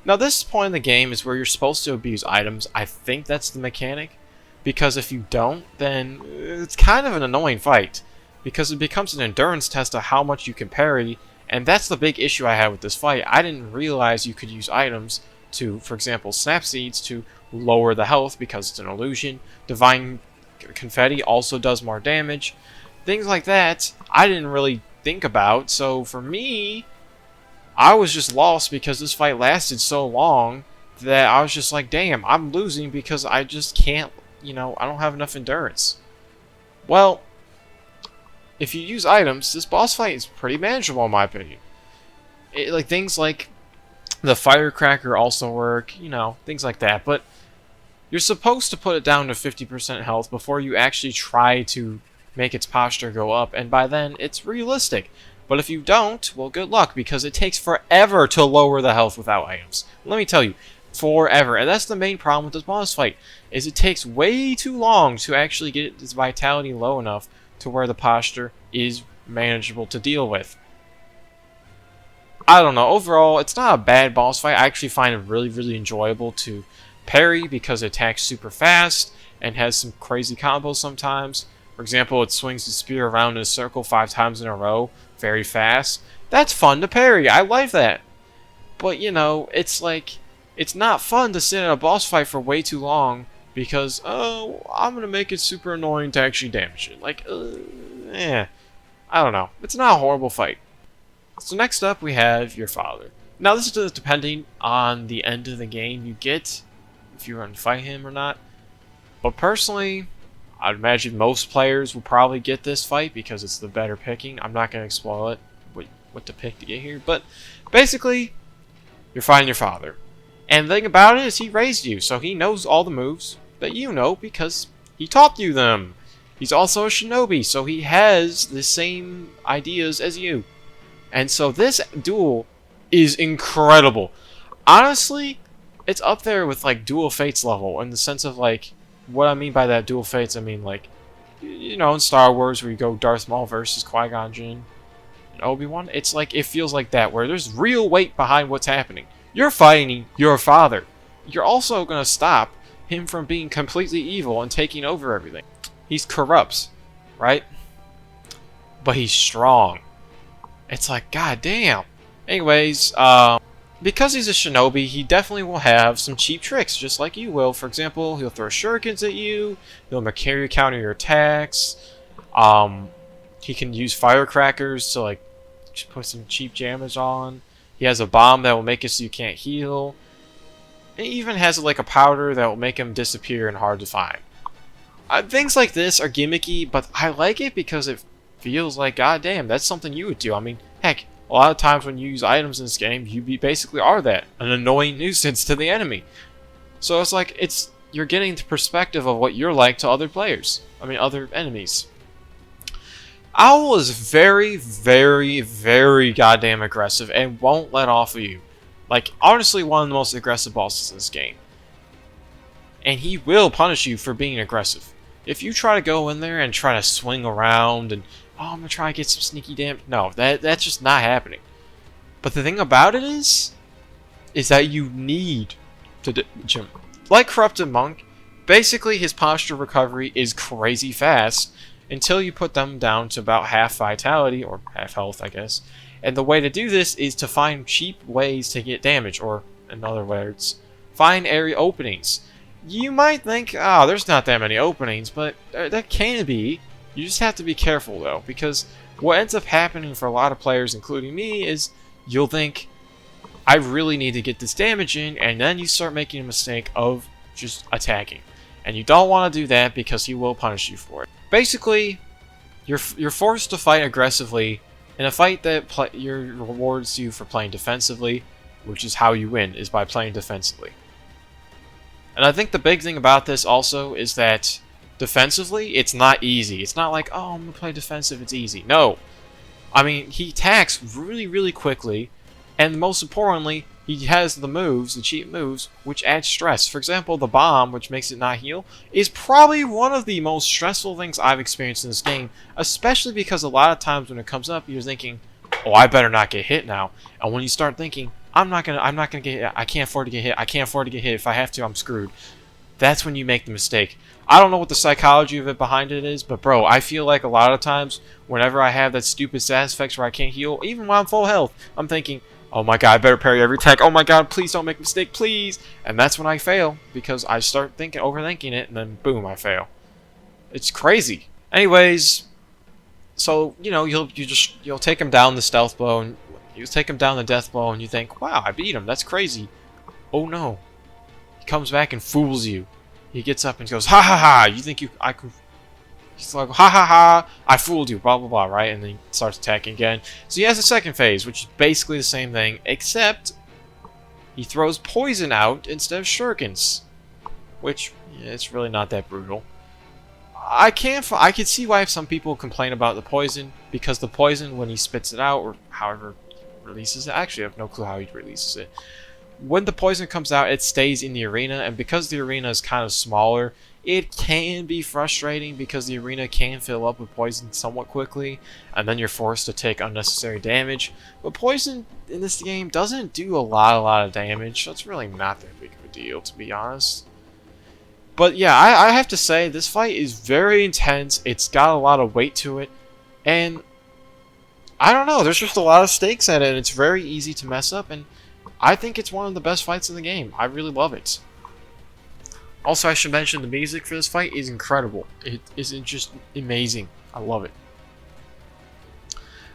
Now, this point in the game is where you're supposed to abuse items. I think that's the mechanic, because if you don't, then it's kind of an annoying fight. Because it becomes an endurance test of how much you can parry, and that's the big issue I had with this fight. I didn't realize you could use items to, for example, Snap Seeds to lower the health because it's an illusion. Divine Confetti also does more damage. Things like that, I didn't really think about, so for me, I was just lost because this fight lasted so long that I was just like, damn, I'm losing because I just can't, I don't have enough endurance. Well, if you use items, this boss fight is pretty manageable in my opinion. Things like the firecracker also work, things like that. But you're supposed to put it down to 50% health before you actually try to make its posture go up, and by then it's realistic. But if you don't, well, good luck, because it takes forever to lower the health without items. Let me tell you, forever. And that's the main problem with this boss fight, is it takes way too long to actually get its vitality low enough to where the posture is manageable to deal with. I don't know, overall, it's not a bad boss fight. I actually find it really, really enjoyable to parry because it attacks super fast and has some crazy combos sometimes. For example, it swings the spear around in a circle 5 times in a row, very fast. That's fun to parry, I like that. But, it's not fun to sit in a boss fight for way too long because, oh, I'm going to make it super annoying to actually damage it. I don't know. It's not a horrible fight. So next up we have your father. Now this is depending on the end of the game you get, if you run to fight him or not. But personally, I'd imagine most players will probably get this fight because it's the better picking. I'm not going to spoil it, what to pick to get here. But basically, you're fighting your father. And the thing about it is he raised you, so he knows all the moves that you know because he taught you them. He's also a shinobi, so he has the same ideas as you. And so this duel is incredible. Honestly, it's up there with Duel Fates level in the sense of what I mean by that Duel Fates, I mean in Star Wars where you go Darth Maul versus Qui-Gon Jinn and Obi-Wan. It's it feels like that, where there's real weight behind what's happening. You're fighting your father. You're also going to stop him from being completely evil and taking over everything. He's corrupt, right? But he's strong. It's god damn. Anyways, because he's a shinobi, he definitely will have some cheap tricks, just like you will. For example, he'll throw shurikens at you. He'll counter your attacks. He can use firecrackers to just put some cheap damage on. He has a bomb that will make it so you can't heal. And he even has a powder that will make him disappear and hard to find. Things like this are gimmicky, but I like it because it feels goddamn, that's something you would do. I mean, heck, A lot of times when you use items in this game, you basically are that, an annoying nuisance to the enemy. So it's like, you're getting the perspective of what you're like to other players. I mean, other enemies. Owl is very, very, very goddamn aggressive and won't let off of you. Like, honestly, one of the most aggressive bosses in this game. And he will punish you for being aggressive. If you try to go in there and try to swing around and, oh, I'm going to try to get some sneaky damage. No, that's just not happening. But the thing about it is that you need to damage him. Like Corrupted Monk, basically his posture recovery is crazy fast until you put them down to about half vitality, or half health, I guess. And the way to do this is to find cheap ways to get damage, or in other words, find area openings. You might think, oh, there's not that many openings, but that can be. You just have to be careful, though, because what ends up happening for a lot of players, including me, is you'll think, I really need to get this damage in, and then you start making a mistake of just attacking. And you don't want to do that because he will punish you for it. Basically, you're forced to fight aggressively in a fight that rewards you for playing defensively, which is how you win, is by playing defensively. And I think the big thing about this also is that defensively, it's not easy. It's not like, oh, I'm going to play defensive, it's easy. No. I mean, he attacks really, really quickly, and most importantly, he has the moves, the cheap moves, which add stress. For example, the bomb, which makes it not heal, is probably one of the most stressful things I've experienced in this game, especially because a lot of times when it comes up, you're thinking, oh, I better not get hit now. And when you start thinking, I'm not gonna get hit, I can't afford to get hit, I can't afford to get hit, if I have to, I'm screwed. That's when you make the mistake. I don't know what the psychology of it behind it is, but bro, I feel like a lot of times, whenever I have that stupid status effects where I can't heal, even when I'm full health, I'm thinking, oh my god, I better parry every attack. Oh my god, please don't make a mistake, please. And that's when I fail, because I start overthinking it, and then boom, I fail. It's crazy. Anyways, so you know, you'll take him down the stealth blow, and you take him down the death blow, and you think, wow, I beat him. That's crazy. Oh no, he comes back and fools you. He gets up and goes, ha ha ha. You think I could? He's like, ha ha ha, I fooled you, blah blah blah, right? And then he starts attacking again. So he has a second phase, which is basically the same thing, except he throws poison out instead of shurikens, which it's really not that brutal. I can see why some people complain about the poison, because the poison, when he spits it out or however he releases it, actually I have no clue how he releases it. When the poison comes out, it stays in the arena, and because the arena is kind of smaller, it can be frustrating because the arena can fill up with poison somewhat quickly, and then you're forced to take unnecessary damage. But poison in this game doesn't do a lot of damage, so it's really not that big of a deal, to be honest. But yeah, I have to say, this fight is very intense, it's got a lot of weight to it, and I don't know, there's just a lot of stakes at it, and it's very easy to mess up, and I think it's one of the best fights in the game. I really love it. Also, I should mention the music for this fight is incredible. It is just amazing. I love it.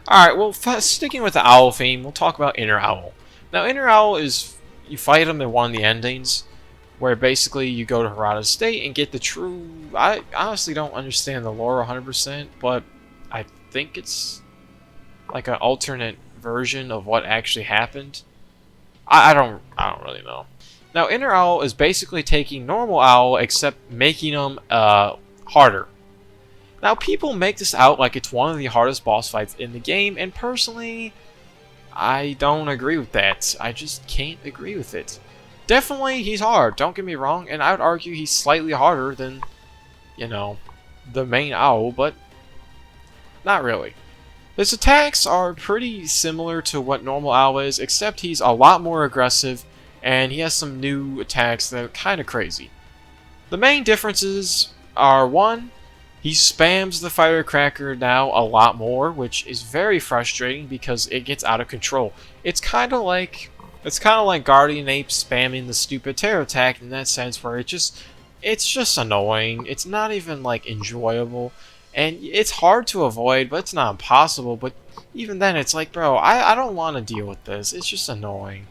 Alright, well, sticking with the owl theme, we'll talk about Inner Owl. Now, Inner Owl is, you fight him in one of the endings, where basically you go to Harada's state and get the true... I honestly don't understand the lore 100%, but I think it's like an alternate version of what actually happened. I don't really know. Now, Inner Owl is basically taking normal Owl, except making him harder. Now, people make this out like it's one of the hardest boss fights in the game, and personally, I don't agree with that. I just can't agree with it. Definitely, he's hard, don't get me wrong, and I would argue he's slightly harder than, you know, the main Owl, but not really. His attacks are pretty similar to what normal Owl is, except he's a lot more aggressive, and he has some new attacks that are kind of crazy. The main differences are, one, he spams the firecracker now a lot more, which is very frustrating because it gets out of control. It's kind of like Guardian Ape spamming the stupid terror attack in that sense, where it's just annoying. It's not even like enjoyable. And it's hard to avoid, but it's not impossible. But even then, it's like, bro, I don't want to deal with this. It's just annoying.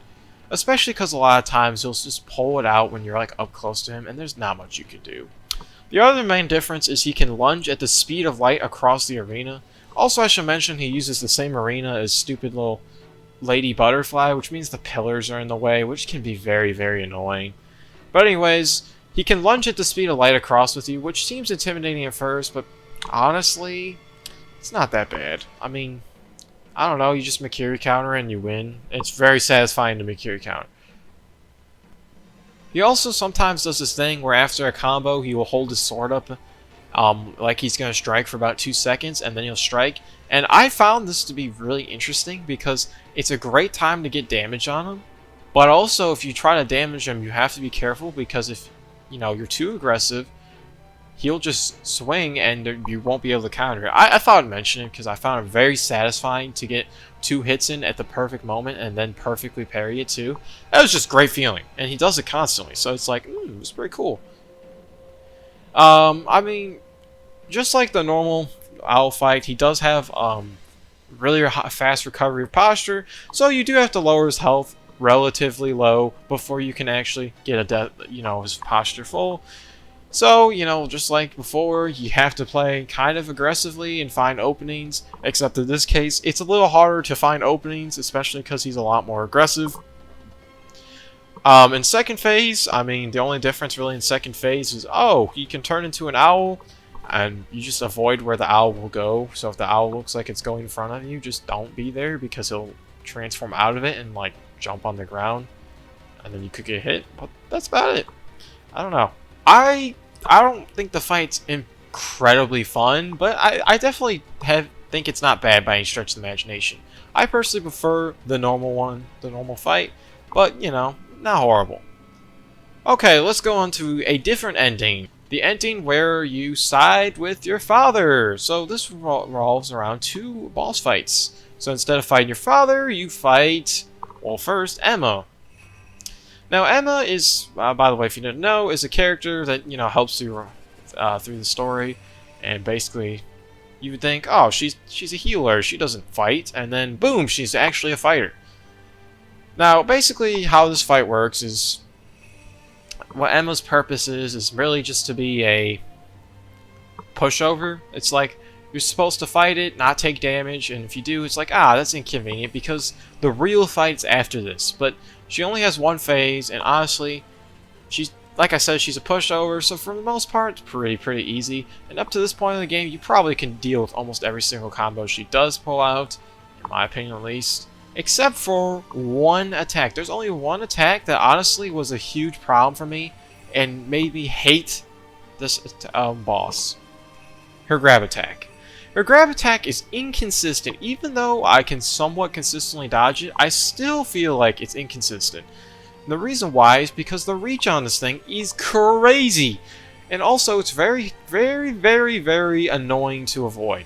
Especially because a lot of times he'll just pull it out when you're like up close to him, and there's not much you can do. The other main difference is he can lunge at the speed of light across the arena. Also, I should mention he uses the same arena as stupid little Lady Butterfly, which means the pillars are in the way, which can be very, very annoying. But anyways, he can lunge at the speed of light across with you, which seems intimidating at first, but honestly, it's not that bad. I mean, I don't know, you just Mikiri counter and you win. It's very satisfying to Mikiri counter. He also sometimes does this thing where after a combo, he will hold his sword up like he's going to strike for about 2 seconds, and then he'll strike. And I found this to be really interesting because it's a great time to get damage on him. But also, if you try to damage him, you have to be careful because if you're too aggressive, he'll just swing and you won't be able to counter it. I thought I'd mention it because I found it very satisfying to get 2 hits in at the perfect moment and then perfectly parry it too. That was just a great feeling, and he does it constantly, so it's like, it's pretty cool. I mean, just like the normal owl fight, he does have really fast recovery of posture, so you do have to lower his health relatively low before you can actually get his posture full. So, just like before, you have to play kind of aggressively and find openings, except in this case, it's a little harder to find openings, especially because he's a lot more aggressive. In second phase, I mean, the only difference really in second phase is, he can turn into an owl, and you just avoid where the owl will go. So if the owl looks like it's going in front of you, just don't be there because he'll transform out of it and, like, jump on the ground, and then you could get hit, but that's about it. I don't know. I don't think the fight's incredibly fun, but I definitely think it's not bad by any stretch of the imagination. I personally prefer the normal one, the normal fight, but, not horrible. Okay, let's go on to a different ending. The ending where you side with your father. So this revolves around 2 boss fights. So instead of fighting your father, you fight, well, first, Emma. Now, Emma is, by the way, if you didn't know, is a character that, helps you through the story. And basically, you would think, oh, she's a healer, she doesn't fight. And then, boom, she's actually a fighter. Now, basically, how this fight works is, what Emma's purpose is really just to be a pushover. It's like, you're supposed to fight it, not take damage, and if you do, it's like, that's inconvenient, because the real fight's after this. But she only has 1 phase, and honestly, she's, like I said, she's a pushover, so for the most part, it's pretty easy. And up to this point in the game, you probably can deal with almost every single combo she does pull out, in my opinion at least. Except for 1 attack. There's only 1 attack that honestly was a huge problem for me, and made me hate this boss. Her grab attack. Her grab attack is inconsistent. Even though I can somewhat consistently dodge it, I still feel like it's inconsistent. And the reason why is because the reach on this thing is crazy. And also, it's very, very, very, very annoying to avoid.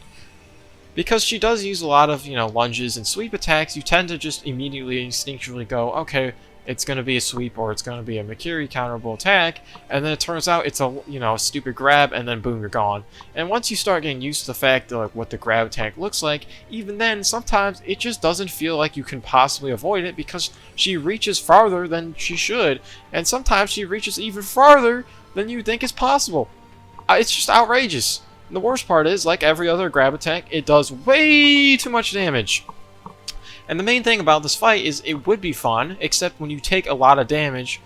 Because she does use a lot of, lunges and sweep attacks, you tend to just immediately instinctually go, okay, it's going to be a sweep or it's going to be a Mikiri counterable attack, and then it turns out it's a stupid grab, and then boom, you're gone. And once you start getting used to the fact that, like, what the grab attack looks like, even then, sometimes it just doesn't feel like you can possibly avoid it because she reaches farther than she should, and sometimes she reaches even farther than you think is possible. It's just outrageous. And the worst part is, like every other grab attack, it does way too much damage. And the main thing about this fight is it would be fun, except when you take a lot of damage,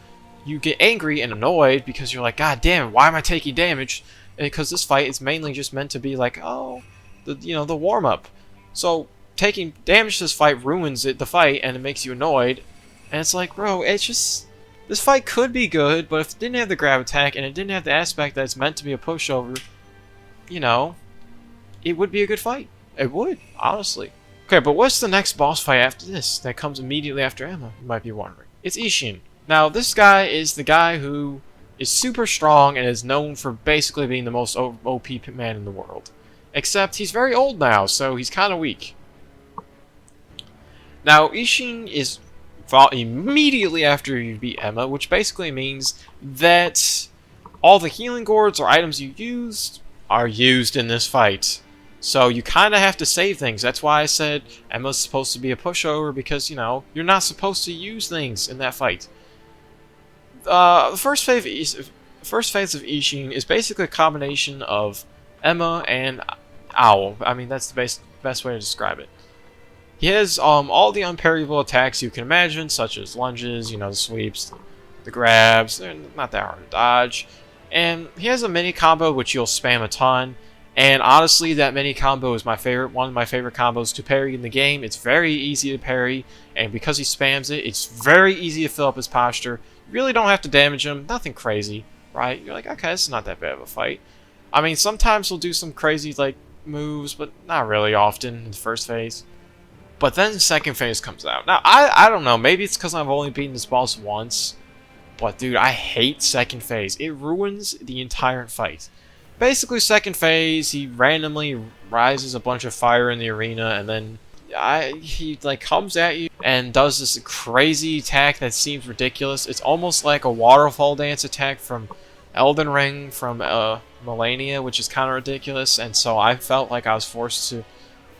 you get angry and annoyed because you're like, God damn, why am I taking damage? Because this fight is mainly just meant to be like, the warm-up. So taking damage to this fight ruins the fight, and it makes you annoyed. And it's like, bro, it's just, this fight could be good, but if it didn't have the grab attack and it didn't have the aspect that it's meant to be a pushover, it would be a good fight. It would, honestly. Okay, but what's the next boss fight after this that comes immediately after Emma, you might be wondering. It's Ishin. Now, this guy is the guy who is super strong and is known for basically being the most OP man in the world. Except he's very old now, so he's kind of weak. Now, Ishin is fought immediately after you beat Emma, which basically means that all the healing gourds or items you used are used in this fight. So you kind of have to save things. That's why I said Emma's supposed to be a pushover, because, you're not supposed to use things in that fight. The first phase of Ishin is basically a combination of Emma and Owl. I mean, that's the best way to describe it. He has all the unparryable attacks you can imagine, such as lunges, you know, the sweeps, the grabs. They're not that hard to dodge. And he has a mini combo which you'll spam a ton. And honestly, that mini combo is my favorite, one of my favorite combos to parry in the game. It's very easy to parry, and because he spams it, it's very easy to fill up his posture. You really don't have to damage him, nothing crazy, right? You're like, okay, this is not that bad of a fight. I mean, sometimes he'll do some crazy, like, moves, but not really often in the first phase. But then the second phase comes out. Now, I don't know, maybe it's because I've only beaten this boss once, but dude, I hate second phase. It ruins the entire fight. Basically, second phase, he randomly rises a bunch of fire in the arena, and then he like comes at you and does this crazy attack that seems ridiculous. It's almost like a waterfall dance attack from Elden Ring from Millennia, which is kind of ridiculous, and so I felt like I was forced to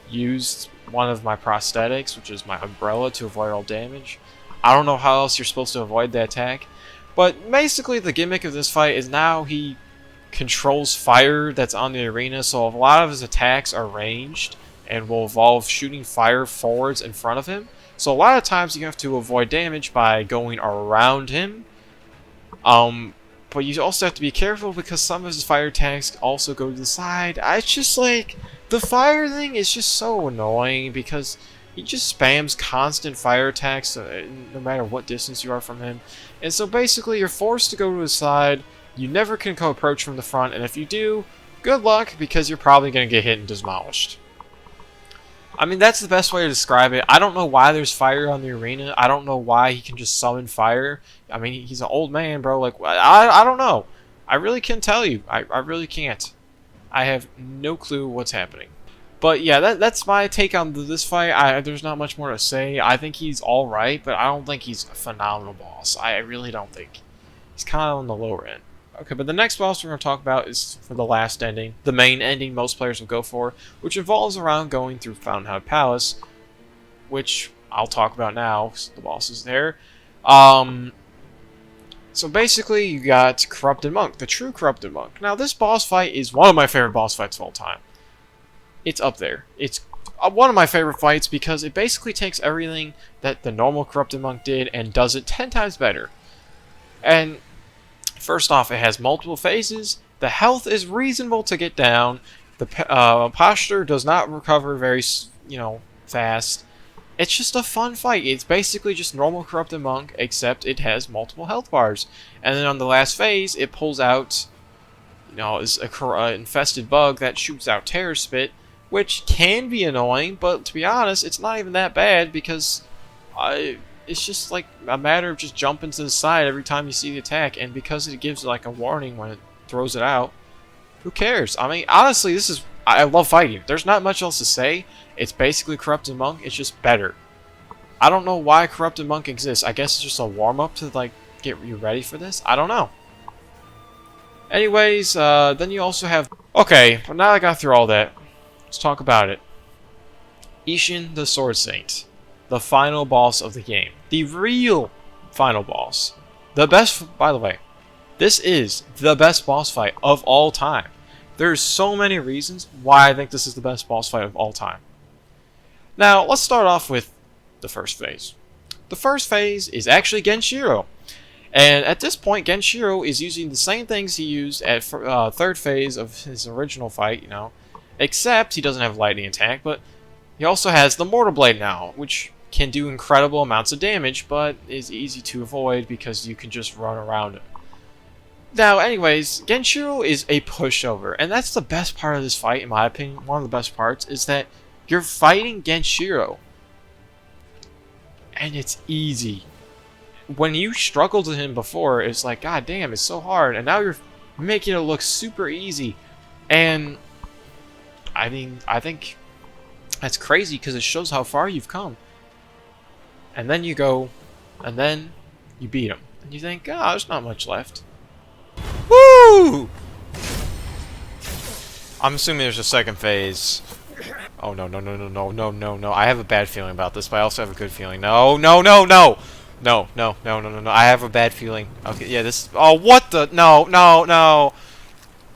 use one of my prosthetics, which is my umbrella, to avoid all damage. I don't know how else you're supposed to avoid the attack, but basically the gimmick of this fight is now he controls fire that's on the arena, so a lot of his attacks are ranged and will involve shooting fire forwards in front of him. So a lot of times you have to avoid damage by going around him. But you also have to be careful because some of his fire attacks also go to the side. It's just like, the fire thing is just so annoying because he just spams constant fire attacks no matter what distance you are from him. And so basically you're forced to go to his side. You never can approach from the front, and if you do, good luck, because you're probably going to get hit and demolished. I mean, that's the best way to describe it. I don't know why there's fire on the arena. I don't know why he can just summon fire. I mean, he's an old man, bro. Like, I don't know. I really can't tell you. I really can't. I have no clue what's happening. But yeah, that's my take on this fight. There's not much more to say. I think he's alright, but I don't think he's a phenomenal boss. I really don't think. He's kind of on the lower end. Okay, but the next boss we're going to talk about is for the last ending, the main ending most players will go for, which involves around going through Fountainhead Palace, which I'll talk about now, the boss is there. So basically, you got Corrupted Monk, the true Corrupted Monk. Now, this boss fight is one of my favorite boss fights of all time. It's up there. It's one of my favorite fights because it basically takes everything that the normal Corrupted Monk did and does it 10 times better. And first off, it has multiple phases. The health is reasonable to get down. The posture does not recover very, fast. It's just a fun fight. It's basically just normal Corrupted Monk, except it has multiple health bars. And then on the last phase, it pulls out, is a infested bug that shoots out Terror Spit, which can be annoying, but to be honest, it's not even that bad because it's just like a matter of just jumping to the side every time you see the attack, and because it gives like a warning when it throws it out, who cares? I mean, honestly, I love fighting. There's not much else to say. It's basically Corrupted Monk. It's just better. I don't know why Corrupted Monk exists. I guess it's just a warm-up to like get you ready for this. I don't know. Anyways, then you also have... Okay, but now I got through all that, let's talk about it. Ishin the Sword Saint. The final boss of the game. The real final boss. The best, by the way, this is the best boss fight of all time. There's so many reasons why I think this is the best boss fight of all time. Now, let's start off with the first phase. The first phase is actually Genshiro. And at this point, Genshiro is using the same things he used at third phase of his original fight, except he doesn't have lightning attack, but he also has the Mortal Blade now, which can do incredible amounts of damage, but is easy to avoid because you can just run around it. Now, anyways, Genshiro is a pushover, and that's the best part of this fight, in my opinion. One of the best parts is that you're fighting Genshiro, and it's easy. When you struggled with him before, it's like, god damn, it's so hard, and now you're making it look super easy. And I mean, I think that's crazy because it shows how far you've come. And then you go, and then you beat him, and you think, oh, there's not much left. Woo! I'm assuming there's a second phase. Oh, no, no, no, no, no, no, no, no. I have a bad feeling about this, but I also have a good feeling. No, no, no, no! No, no, no, no, no, no. I have a bad feeling. Okay, yeah, this... Oh, what the... No, no, no.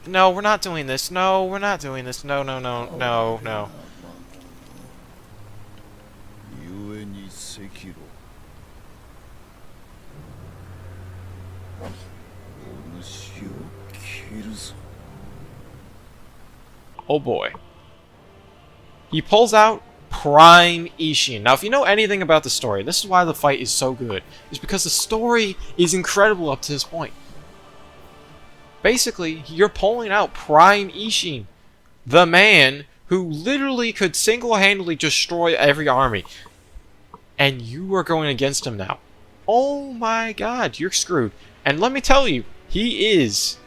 No, we're not doing this. No, we're not doing this. No, no, no, no, no. Oh boy. He pulls out Prime Ishin. Now, if you know anything about the story, this is why the fight is so good, is because the story is incredible up to this point. Basically, you're pulling out Prime Ishin, the man who literally could single-handedly destroy every army. And you are going against him now. Oh my god, you're screwed. And let me tell you, he is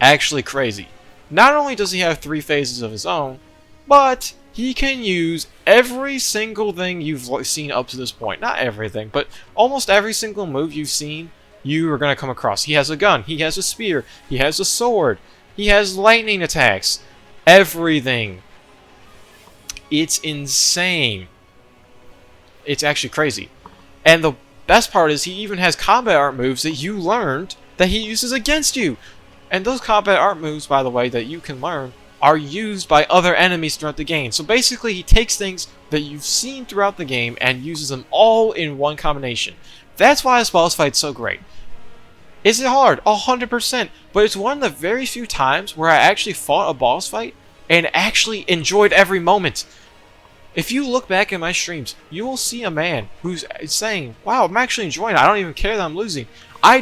actually crazy. Not only does he have 3 phases of his own, but he can use every single thing you've seen up to this point. Not everything, but almost every single move you've seen, you are going to come across. He has a gun, he has a spear, he has a sword, he has lightning attacks. Everything. It's insane. It's actually crazy. And the best part is he even has combat art moves that you learned that he uses against you. And those combat art moves, by the way, that you can learn are used by other enemies throughout the game. So basically, he takes things that you've seen throughout the game and uses them all in one combination. That's why this boss fight's so great. Is it hard? 100%. But it's one of the very few times where I actually fought a boss fight and actually enjoyed every moment. If you look back at my streams, you will see a man who's saying, wow, I'm actually enjoying it. I don't even care that I'm losing. I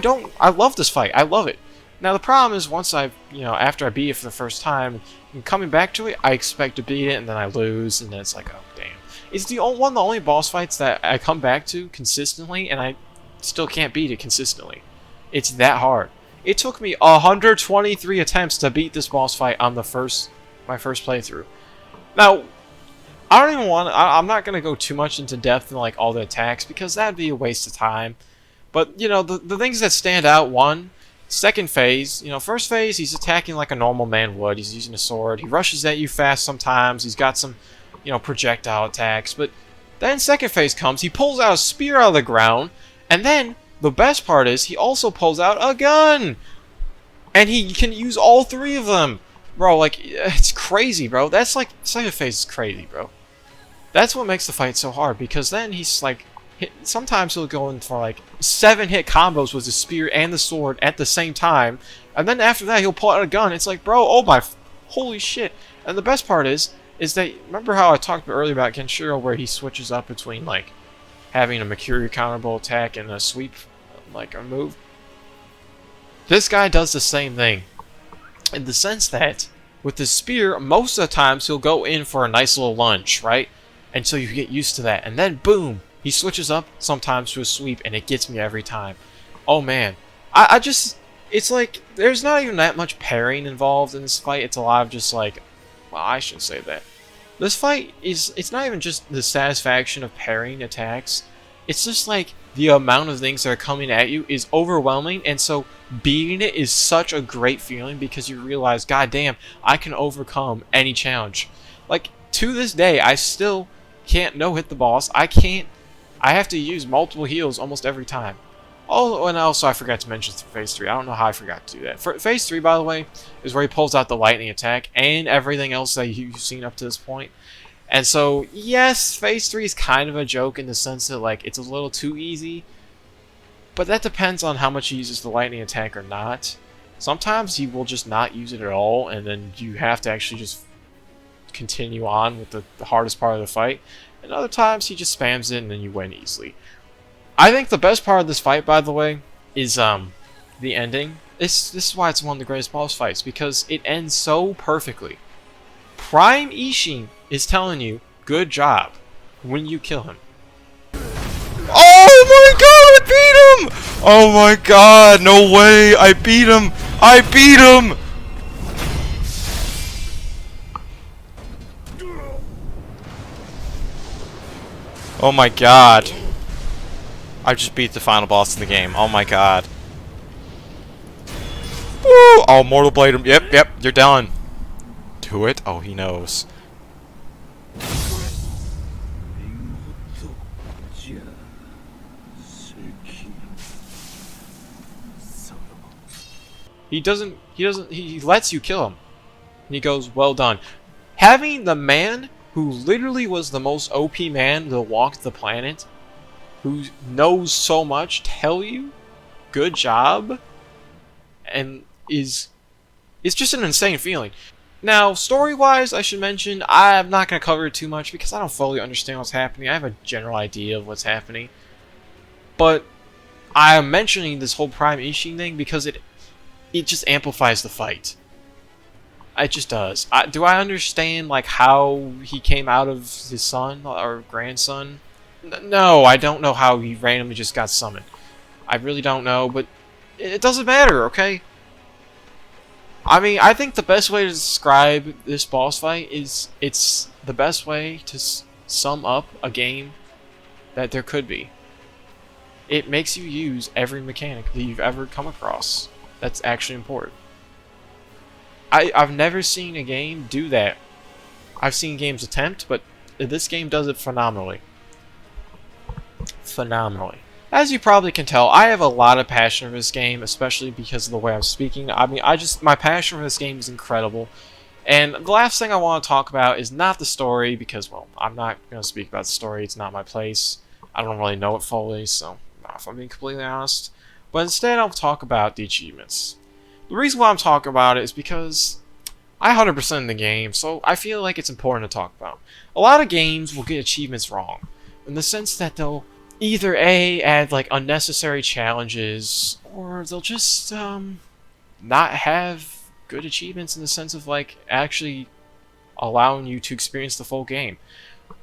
love this fight. I love it. Now the problem is once after I beat it for the first time, and coming back to it, I expect to beat it and then I lose and then it's like, oh damn. It's the only boss fights that I come back to consistently and I still can't beat it consistently. It's that hard. It took me 123 attempts to beat this boss fight on my first playthrough. Now, I'm not going to go too much into depth in like all the attacks because that'd be a waste of time. But, you know, the things that stand out, one, second phase, first phase, he's attacking like a normal man would. He's using a sword. He rushes at you fast sometimes. He's got some, projectile attacks. But then second phase comes. He pulls out a spear out of the ground. And then the best part is he also pulls out a gun. And he can use all 3 of them. Bro, like, it's crazy, bro. That's like, second phase is crazy, bro. That's what makes the fight so hard. Because then he's like, sometimes he'll go in for like 7-hit combos with the spear and the sword at the same time, and then after that he'll pull out a gun. It's like, bro, oh my, holy shit! And the best part is that remember how I talked earlier about Kenshiro, where he switches up between like having a Mercury counterable attack and a sweep, like a move. This guy does the same thing, in the sense that with the spear, most of the times he'll go in for a nice little lunge, right? Until you get used to that, and then boom. He switches up sometimes to a sweep, and it gets me every time. Oh man. It's like, there's not even that much parrying involved in this fight. It's a lot of just like, well, I shouldn't say that. This fight it's not even just the satisfaction of parrying attacks. It's just like, the amount of things that are coming at you is overwhelming, and so beating it is such a great feeling because you realize, god damn, I can overcome any challenge. Like, to this day, I still can't no-hit the boss. I have to use multiple heals almost every time. Oh, and also I forgot to mention Phase 3. I don't know how I forgot to do that. Phase 3, by the way, is where he pulls out the lightning attack and everything else that you've seen up to this point. And so, yes, Phase 3 is kind of a joke in the sense that, like, it's a little too easy. But that depends on how much he uses the lightning attack or not. Sometimes he will just not use it at all, and then you have to actually just continue on with the hardest part of the fight. And other times he just spams it and then you win easily. I think the best part of this fight, by the way, is the ending. This is why it's one of the greatest boss fights, because it ends so perfectly. Prime Ishin is telling you, good job, when you kill him. Oh my god, I beat him! Oh my god, no way, I beat him! I beat him! Oh my god. I just beat the final boss in the game. Oh my god. Woo! Oh, Mortal Blade him. Yep, you're done. Do it? Oh, he knows. He lets you kill him. And he goes, well done. Having the man who literally was the most OP man that walked the planet, who knows so much, tell you, good job, and it's just an insane feeling. Now, story-wise, I should mention, I'm not going to cover it too much because I don't fully understand what's happening. I have a general idea of what's happening. But I'm mentioning this whole Prime Ishin thing because it just amplifies the fight. It just does. Do I understand like how he came out of his son or grandson? No, I don't know how he randomly just got summoned. I really don't know, but it doesn't matter, okay? I mean, I think the best way to describe this boss fight is it's the best way to sum up a game that there could be. It makes you use every mechanic that you've ever come across. That's actually important. I've never seen a game do that. I've seen games attempt, but this game does it phenomenally. Phenomenally. As you probably can tell, I have a lot of passion for this game, especially because of the way I'm speaking. I mean, my passion for this game is incredible. And the last thing I want to talk about is not the story, because, well, I'm not going to speak about the story. It's not my place. I don't really know it fully, so, if I'm being completely honest. But instead, I'll talk about the achievements. The reason why I'm talking about it is because I 100% in the game, so I feel like it's important to talk about. A lot of games will get achievements wrong, in the sense that they'll either A, add like unnecessary challenges, or they'll just not have good achievements in the sense of like actually allowing you to experience the full game.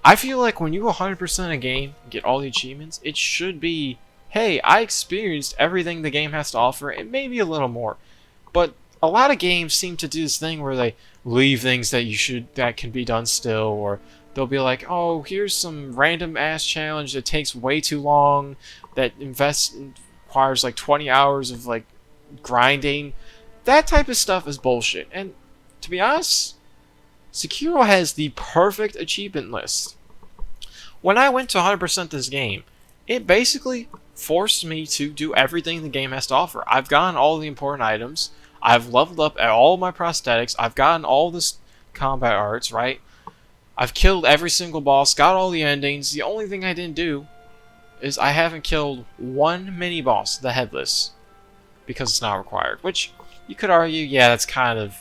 I feel like when you 100% a game and get all the achievements, it should be, hey, I experienced everything the game has to offer and maybe a little more. But a lot of games seem to do this thing where they leave things that can be done still, or they'll be like, oh, here's some random ass challenge that takes way too long, that requires like 20 hours of like grinding. That type of stuff is bullshit. And to be honest, Sekiro has the perfect achievement list. When I went to 100% this game, it basically forced me to do everything the game has to offer. I've gotten all the important items. I've leveled up at all my prosthetics. I've gotten all this combat arts, right? I've killed every single boss, got all the endings. The only thing I didn't do is I haven't killed one mini-boss, the Headless, because it's not required. Which, you could argue, yeah, that's kind of...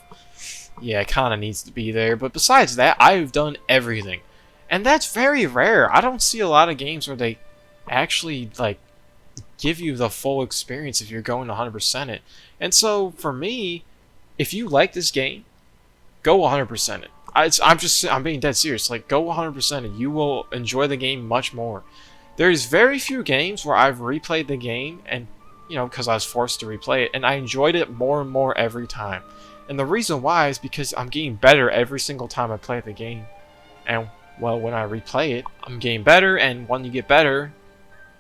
yeah, it kind of needs to be there. But besides that, I've done everything. And that's very rare. I don't see a lot of games where they actually, like, give you the full experience if you're going to 100% it. And so, for me, if you like this game, go 100% it. I'm being dead serious. Like, go 100% and you will enjoy the game much more. There's very few games where I've replayed the game, and, you know, because I was forced to replay it, and I enjoyed it more and more every time. And the reason why is because I'm getting better every single time I play the game. And, well, when I replay it, I'm getting better, and when you get better,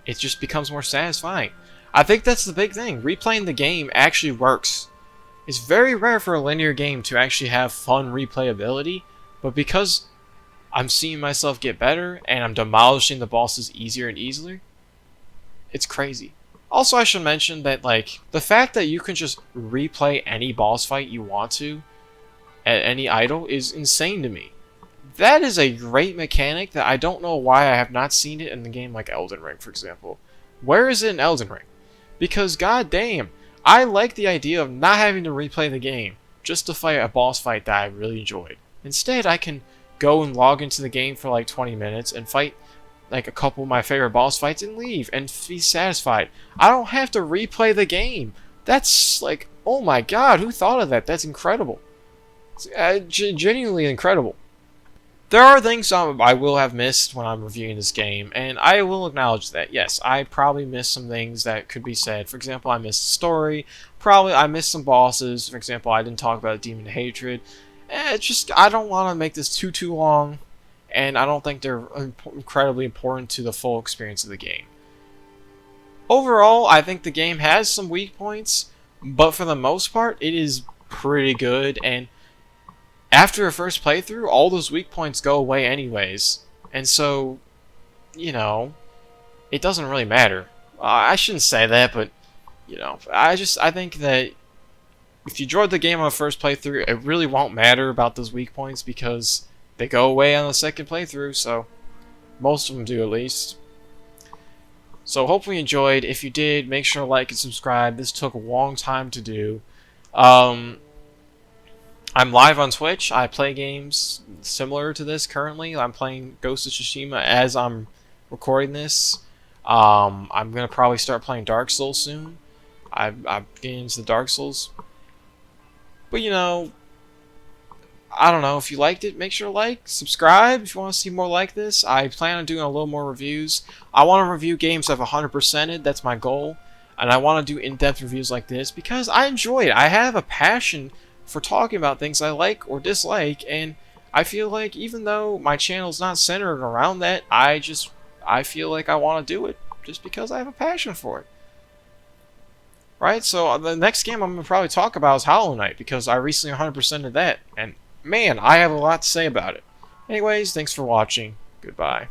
it just becomes more satisfying. I think that's the big thing. Replaying the game actually works. It's very rare for a linear game to actually have fun replayability, but because I'm seeing myself get better and I'm demolishing the bosses easier and easier, it's crazy. Also, I should mention that, like, the fact that you can just replay any boss fight you want to at any idol is insane to me. That is a great mechanic that I don't know why I have not seen it in the game like Elden Ring, for example. Where is it in Elden Ring? Because, goddamn, I like the idea of not having to replay the game just to fight a boss fight that I really enjoyed. Instead, I can go and log into the game for like 20 minutes and fight like a couple of my favorite boss fights and leave and be satisfied. I don't have to replay the game. That's like, oh my god, who thought of that? That's incredible. It's genuinely incredible. There are things I will have missed when I'm reviewing this game, and I will acknowledge that. Yes, I probably missed some things that could be said. For example, I missed the story. Probably I missed some bosses. For example, I didn't talk about Demon Hatred. It's just, I don't want to make this too long, and I don't think they're incredibly important to the full experience of the game. Overall, I think the game has some weak points, but for the most part, it is pretty good, and after a first playthrough, all those weak points go away anyways. And so, you know, it doesn't really matter. I shouldn't say that, but, you know, I think that if you enjoyed the game on the first playthrough, it really won't matter about those weak points because they go away on the second playthrough, so most of them do at least. So hopefully you enjoyed. If you did, make sure to like and subscribe. This took a long time to do. Um, I'm live on Twitch. I play games similar to this currently. I'm playing Ghost of Tsushima as I'm recording this. I'm gonna probably start playing Dark Souls soon. I'm getting into the Dark Souls. But you know, I don't know. If you liked it, make sure to like, subscribe if you want to see more like this. I plan on doing a little more reviews. I want to review games I've 100%ed. That's my goal. And I want to do in-depth reviews like this because I enjoy it. I have a passion for talking about things I like or dislike, and I feel like even though my channel's not centered around that, I feel like I want to do it just because I have a passion for it. Right? So the next game I'm going to probably talk about is Hollow Knight because I recently 100%ed that, and man, I have a lot to say about it. Anyways, thanks for watching. Goodbye.